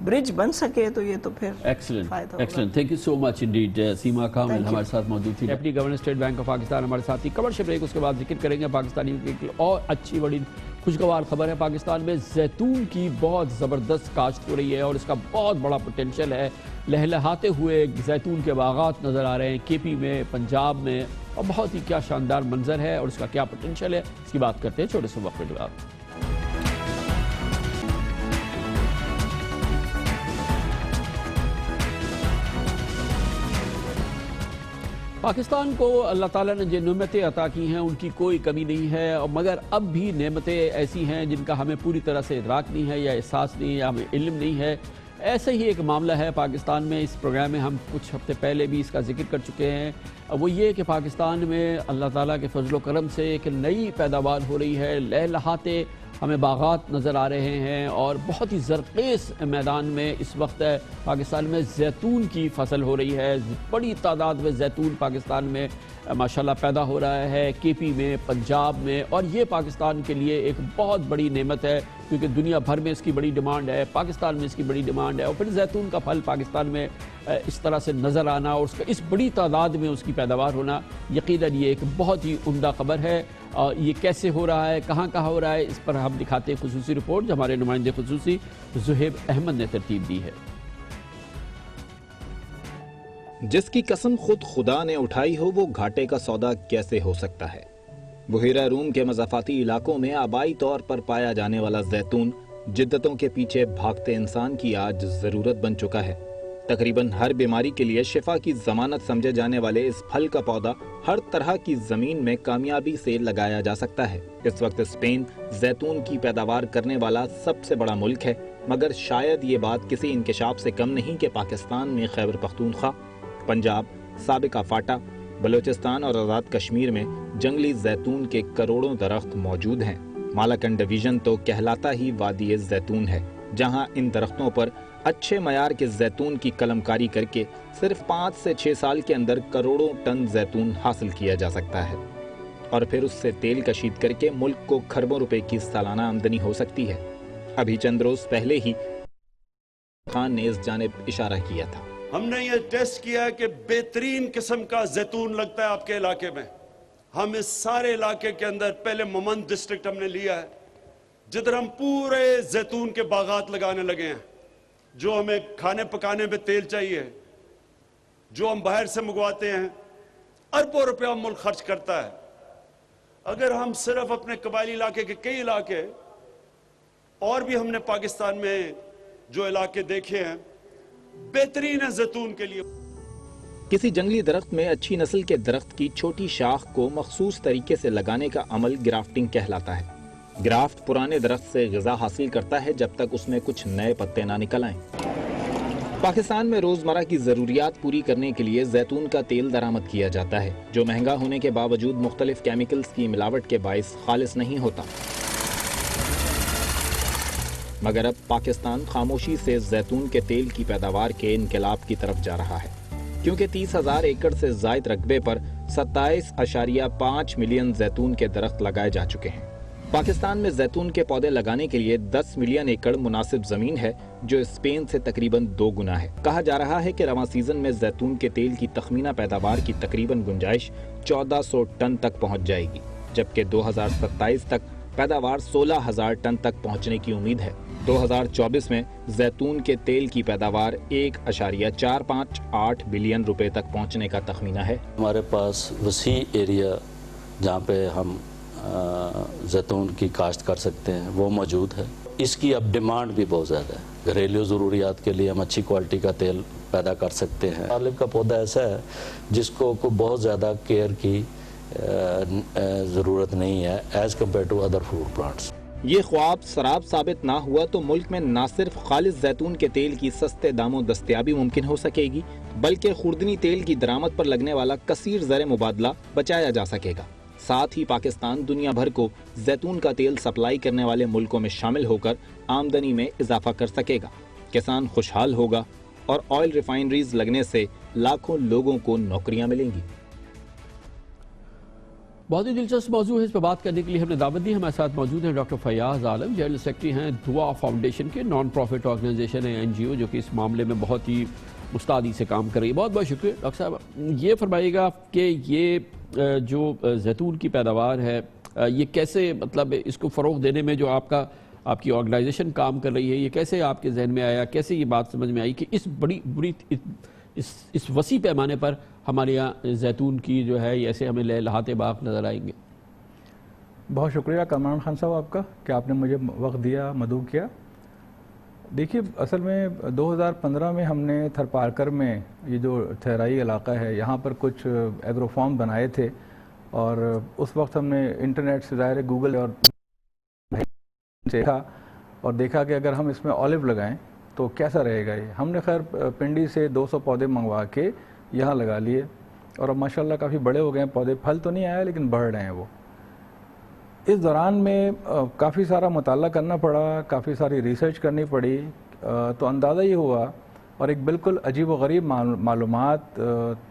S10: برج بن سکے تو یہ تو پھر فائدہ ہوگا.
S4: Excellent, thank you so much indeed. سیما کامل ہمارے ساتھ موجود تھی، deputy governor state bank of Pakistan ہمارے ساتھ تھی. کمرشل بریک، اس کے بعد ذکر کریں گے پاکستانی کی اور اچھی بڑی خوشگوار خبر ہے. پاکستان میں زیتون کی بہت زبردست کاشت ہو رہی ہے اور اس کا بہت بڑا پوٹینشیل ہے. لہلہاتے ہوئے زیتون کے باغات نظر آ رہے ہیں کے پی میں، پنجاب میں، اور بہت ہی کیا شاندار منظر ہے اور اس کا کیا پوٹینشیل ہے، اس کی بات کرتے ہیں چھوٹے سے وقفے کے بعد. پاکستان کو اللہ تعالیٰ نے جو نعمتیں عطا کی ہیں ان کی کوئی کمی نہیں ہے، مگر اب بھی نعمتیں ایسی ہیں جن کا ہمیں پوری طرح سے ادراک نہیں ہے یا احساس نہیں ہے یا ہمیں علم نہیں ہے۔ ایسا ہی ایک معاملہ ہے پاکستان میں۔ اس پروگرام میں ہم کچھ ہفتے پہلے بھی اس کا ذکر کر چکے ہیں، وہ یہ کہ پاکستان میں اللہ تعالیٰ کے فضل و کرم سے ایک نئی پیداوار ہو رہی ہے، لہلہاتے ہمیں باغات نظر آ رہے ہیں اور بہت ہی زرخیز میدان میں اس وقت پاکستان میں زیتون کی فصل ہو رہی ہے۔ بڑی تعداد میں زیتون پاکستان میں ماشاءاللہ پیدا ہو رہا ہے، کے پی میں، پنجاب میں، اور یہ پاکستان کے لیے ایک بہت بڑی نعمت ہے کیونکہ دنیا بھر میں اس کی بڑی ڈیمانڈ ہے، پاکستان میں اس کی بڑی ڈیمانڈ ہے، اور پھر زیتون کا پھل پاکستان میں اس طرح سے نظر آنا اور اس کا اس بڑی تعداد میں اس کی پیداوار ہونا یقیناً یہ ایک بہت ہی عمدہ خبر ہے۔ یہ کیسے ہو رہا ہے، کہاں ہو رہا ہے، اس پر ہم دکھاتے ہیں خصوصی رپورٹ جو ہمارے نمائندے خصوصی زہیب احمد نے ترتیب دی ہے۔
S11: جس کی قسم خود خدا نے اٹھائی ہو وہ گھاٹے کا سودا کیسے ہو سکتا ہے؟ بحیرہ روم کے مضافاتی علاقوں میں آبائی طور پر پایا جانے والا زیتون جدتوں کے پیچھے بھاگتے انسان کی آج ضرورت بن چکا ہے۔ تقریباً ہر بیماری کے لیے شفا کی ضمانت سمجھے جانے والے اس پھل کا پودا ہر طرح کی زمین میں کامیابی سے لگایا جا سکتا ہے۔ اس وقت اسپین زیتون کی پیداوار کرنے والا سب سے بڑا ملک ہے، مگر شاید یہ بات کسی انکشاف سے کم نہیں کہ پاکستان میں خیبر پختونخوا، پنجاب، سابقہ فاٹا، بلوچستان اور آزاد کشمیر میں جنگلی زیتون کے کروڑوں درخت موجود ہیں۔ مالاکنڈ ڈویژن تو کہلاتا ہی وادی زیتون ہے، جہاں ان درختوں پر اچھے معیار کے زیتون کی قلم کاری کر کے صرف 5 سے 6 سال کے اندر کروڑوں ٹن زیتون حاصل کیا جا سکتا ہے، اور پھر اس سے تیل کشید کر کے ملک کو کھربوں روپے کی سالانہ آمدنی ہو سکتی ہے۔ ابھی چند روز پہلے ہی خان نے اس جانب اشارہ کیا تھا۔
S12: ہم نے یہ ٹیسٹ کیا ہے کہ بہترین قسم کا زیتون لگتا ہے آپ کے علاقے میں۔ ہم اس سارے علاقے کے اندر پہلے ممند ڈسٹرکٹ ہم نے لیا ہے، جدھر ہم پورے زیتون کے باغات لگانے لگے ہیں، جو ہمیں کھانے پکانے میں تیل چاہیے، جو ہم باہر سے منگواتے ہیں، اربوں روپیہ ملک خرچ کرتا ہے۔ اگر ہم صرف اپنے قبائلی علاقے کے کئی علاقے اور بھی ہم نے پاکستان میں جو علاقے دیکھے ہیں بہترین ہے زیتون کے لیے۔
S11: کسی جنگلی درخت میں اچھی نسل کے درخت کی چھوٹی شاخ کو مخصوص طریقے سے لگانے کا عمل گرافٹنگ کہلاتا ہے۔ گرافٹ پرانے درخت سے غذا حاصل کرتا ہے جب تک اس میں کچھ نئے پتے نہ نکل آئیں۔ پاکستان میں روزمرہ کی ضروریات پوری کرنے کے لیے زیتون کا تیل درآمد کیا جاتا ہے، جو مہنگا ہونے کے باوجود مختلف کیمیکلز کی ملاوٹ کے باعث خالص نہیں ہوتا۔ مگر اب پاکستان خاموشی سے زیتون کے تیل کی پیداوار کے انقلاب کی طرف جا رہا ہے، کیونکہ 30,000 ایکڑ سے زائد رقبے پر 27.5 ملین زیتون کے درخت لگائے جا چکے ہیں۔ پاکستان میں زیتون کے پودے لگانے کے لیے 10 ملین ایکڑ مناسب زمین ہے، جو اسپین سے تقریباً 2 گنا ہے۔ کہا جا رہا ہے کہ رواں سیزن میں زیتون کے تیل کی تخمینہ پیداوار کی تقریباً گنجائش 1400 ٹن تک پہنچ جائے گی، جبکہ 2027 تک پیداوار 16,000 ٹن تک پہنچنے کی امید ہے۔ 2024 میں زیتون کے تیل کی پیداوار 1.458 بلین روپے تک پہنچنے کا تخمینہ ہے۔
S13: ہمارے پاس وسیع ایریا جہاں پہ ہم زیتون کی کاشت کر سکتے ہیں وہ موجود ہے۔ اس کی اب ڈیمانڈ بھی بہت زیادہ ہے، گھریلو ضروریات کے لیے ہم اچھی کوالٹی کا تیل پیدا کر سکتے ہیں۔ آلو کا پودا ایسا ہے جس کو بہت زیادہ کیئر کی ضرورت نہیں ہے as compare to other fruit plants.
S11: یہ خواب سراب ثابت نہ ہوا تو ملک میں نہ صرف خالص زیتون کے تیل کی سستے داموں دستیابی ممکن ہو سکے گی، بلکہ خوردنی تیل کی درآمد پر لگنے والا کثیر زر مبادلہ بچایا جا سکے گا۔ ساتھ ہی پاکستان دنیا بھر کو زیتون کا تیل سپلائی کرنے والے ملکوں میں شامل ہو کر آمدنی میں اضافہ کر سکے گا، کسان خوشحال ہوگا اور آئل ریفائنریز لگنے سے لاکھوں لوگوں کو نوکریاں ملیں گی۔
S4: بہت ہی دلچسپ موضوع ہے، اس پہ بات کرنے کے لیے ہم نے دعوت دی۔ ہمارے ساتھ موجود ہیں ڈاکٹر فیاض عالم، جنرل سیکرٹری ہیں دعا فاؤنڈیشن کے، نان پروفٹ آرگنائزیشن ہے NGO جو کہ اس معاملے میں بہت ہی مستعدی سے کام کر رہی ہے۔ بہت بہت شکریہ ڈاکٹر صاحب۔ یہ فرمائیے گا کہ یہ جو زیتون کی پیداوار ہے یہ کیسے، مطلب اس کو فروغ دینے میں جو آپ کی آرگنائزیشن کام کر رہی ہے، یہ کیسے آپ کے ذہن میں آیا، کیسے یہ بات سمجھ میں آئی کہ اس بڑی اس وسیع پیمانے پر ہمارے یہاں زیتون کی جو ہے ایسے ہمیں لہلہاتے باغ نظر آئیں گے؟
S14: بہت شکریہ کامران خان صاحب آپ کا کہ آپ نے مجھے وقت دیا، مدعو کیا۔
S1: دیکھیے اصل میں 2015 میں ہم نے تھرپارکر میں یہ جو تھرائی علاقہ ہے یہاں پر کچھ ایگرو فارم بنائے تھے، اور اس وقت ہم نے انٹرنیٹ سے ظاہر گوگل اور دیکھا کہ اگر ہم اس میں اولیو لگائیں تو کیسا رہے گا یہ. ہم نے خیر پنڈی سے 200 پودے منگوا کے یہاں لگا لیے، اور اب ماشاءاللہ کافی بڑے ہو گئے ہیں پودے. پھل تو نہیں آیا لیکن بڑھ رہے ہیں وہ. اس دوران میں کافی سارا مطالعہ کرنا پڑا، کافی ساری ریسرچ کرنی پڑی، تو اندازہ یہ ہوا اور ایک بالکل عجیب و غریب معلومات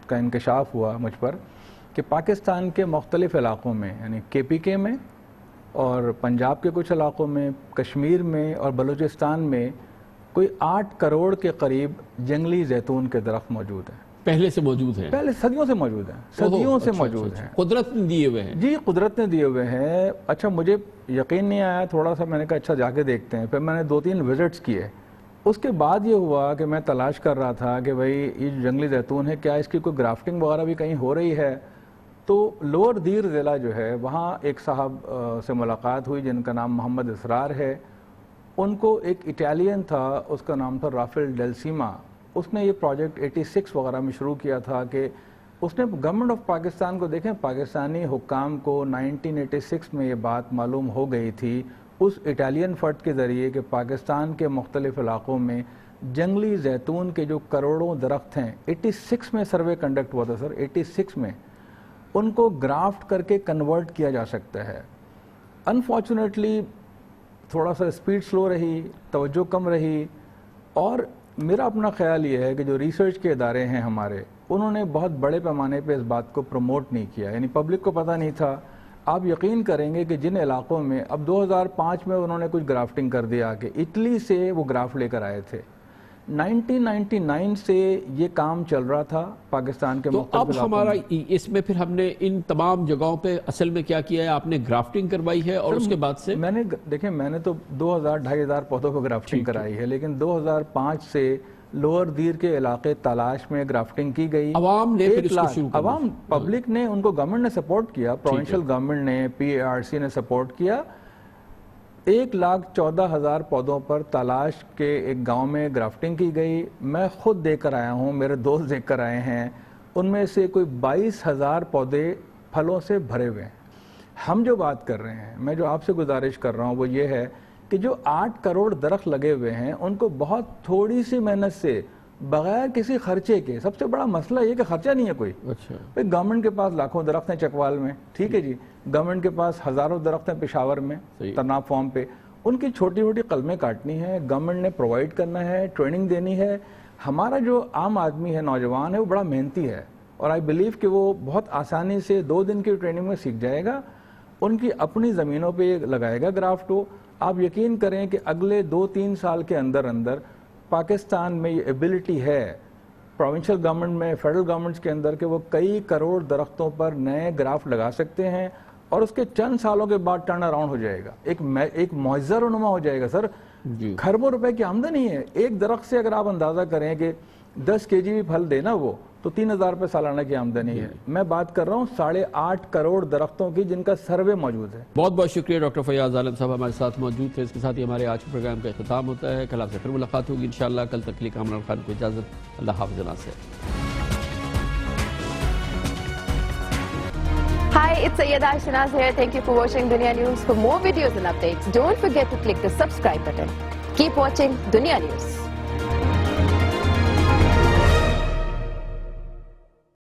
S1: کا انکشاف ہوا مجھ پر کہ پاکستان کے مختلف علاقوں میں، یعنی کے پی کے میں اور پنجاب کے کچھ علاقوں میں، کشمیر میں اور بلوچستان میں کوئی 8 کروڑ کے قریب جنگلی زیتون کے درخت موجود ہیں.
S4: پہلے سے موجود ہیں؟ پہلے
S1: صدیوں سے موجود ہیں، صدیوں سے موجود ہیں.
S4: قدرت نے دیے ہوئے ہیں؟ جی
S1: قدرت نے دیے ہوئے ہیں. اچھا مجھے یقین نہیں آیا، تھوڑا سا میں نے کہا اچھا جا کے دیکھتے ہیں. پھر میں نے 2-3 وزٹس کیے. اس کے بعد یہ ہوا کہ میں تلاش کر رہا تھا کہ بھئی یہ جو جنگلی زیتون ہے کیا اس کی کوئی گرافٹنگ وغیرہ بھی کہیں ہو رہی ہے. تو لوور دیر ضلع جو ہے وہاں ایک صاحب سے ملاقات ہوئی جن کا نام محمد اسرار ہے. ان کو ایک اٹالین تھا، اس کا نام تھا رافیل ڈیل سیما. اس نے یہ پروجیکٹ 86 وغیرہ میں شروع کیا تھا کہ اس نے گورنمنٹ آف پاکستان کو، دیکھیں پاکستانی حکام کو 1986 میں یہ بات معلوم ہو گئی تھی اس اٹالین فنڈ کے ذریعے کہ پاکستان کے مختلف علاقوں میں جنگلی زیتون کے جو کروڑوں درخت ہیں، 86 میں سروے کنڈکٹ ہوا تھا سر، 86 میں ان کو گرافٹ کر کے کنورٹ کیا جا سکتا ہے. انفارچونیٹلی تھوڑا سا سپیڈ سلو رہی، توجہ کم رہی، اور میرا اپنا خیال یہ ہے کہ جو ریسرچ کے ادارے ہیں ہمارے، انہوں نے بہت بڑے پیمانے پہ اس بات کو پروموٹ نہیں کیا، یعنی پبلک کو پتہ نہیں تھا. آپ یقین کریں گے کہ جن علاقوں میں اب 2005 میں انہوں نے کچھ گرافٹنگ کر دیا کہ اٹلی سے وہ گرافٹ لے کر آئے تھے. 1999 سے یہ کام چل رہا تھا پاکستان کے مختلف علاقوں میں.
S4: اب ہمارا اس میں پھر ہم نے ان تمام جگہوں پہ اصل میں کیا کیا ہے؟ آپ نے گرافٹنگ کروائی ہے اور اس کے بعد سے
S1: میں نے دیکھیں میں نے تو 2000-2500 پودوں کو گرافٹنگ کرائی ہے، لیکن 2005 سے لوور دیر کے علاقے تلاش میں گرافٹنگ کی گئی.
S4: عوام نے پھر اس کو شروع کیا،
S1: عوام پبلک نے، ان کو گورنمنٹ نے سپورٹ کیا، پروونشل گورنمنٹ نے، PARC نے سپورٹ کیا. 1,14,000 پودوں پر تلاش کے ایک گاؤں میں گرافٹنگ کی گئی. میں خود دیکھ کر آیا ہوں، میرے دوست دیکھ کر آئے ہیں. ان میں سے کوئی 22,000 پودے پھلوں سے بھرے ہوئے ہیں. ہم جو بات کر رہے ہیں، میں جو آپ سے گزارش کر رہا ہوں وہ یہ ہے کہ جو 8 کروڑ درخت لگے ہوئے ہیں ان کو بہت تھوڑی سی محنت سے، بغیر کسی خرچے کے، سب سے بڑا مسئلہ یہ کہ خرچہ نہیں ہے کوئی. گورنمنٹ کے پاس لاکھوں درخت ہیں چکوال میں، ٹھیک ہے جی، گورنمنٹ کے پاس ہزاروں درخت ہیں پشاور میں تناب فارم پہ. ان کی چھوٹی چھوٹی قلمیں کاٹنی ہے، گورنمنٹ نے پرووائڈ کرنا ہے، ٹریننگ دینی ہے. ہمارا جو عام آدمی ہے، نوجوان ہے، وہ بڑا محنتی ہے، اور آئی بلیو کہ وہ بہت آسانی سے 2 دن کی ٹریننگ میں سیکھ جائے گا. ان کی اپنی زمینوں پہ لگائے گا گرافٹ. ہو آپ یقین کریں کہ اگلے 2-3 سال کے اندر پاکستان میں یہ ایبلٹی ہے پروونشل گورنمنٹ میں، فیڈرل گورنمنٹس کے اندر، کہ وہ کئی کروڑ درختوں پر نئے گرافٹ لگا سکتے ہیں، اور اس کے چند سالوں کے بعد ٹرن اراؤنڈ ہو جائے گا. ایک معجزہ رونما ہو جائے گا سر. کھربوں روپے کی آمدنی ہے. ایک درخت سے اگر آپ اندازہ کریں کہ 10 kg بھی پھل دینا وہ تو 3,000 روپے سالانہ کی آمدنی ہے. میں بات کر رہا ہوں 8.5 کروڑ درختوں کی جن کا سروے موجود ہے.
S4: بہت بہت شکریہ ڈاکٹر فیاض عالم صاحب ہمارے ساتھ موجود تھے. اس کے ساتھ ہی ہمارے آج کے پروگرام کا اختتام ہوتا ہے. کل آپ سے پھر ملاقات ہوگی انشاءاللہ. کل تک کے لیے کامران خان کو اجازت. اللہ حافظ.
S15: Hi, it's Sayyeda Shanaz here. Thank you for watching Dunya News. For more videos and updates, don't forget to click the subscribe button. Keep watching Dunya News.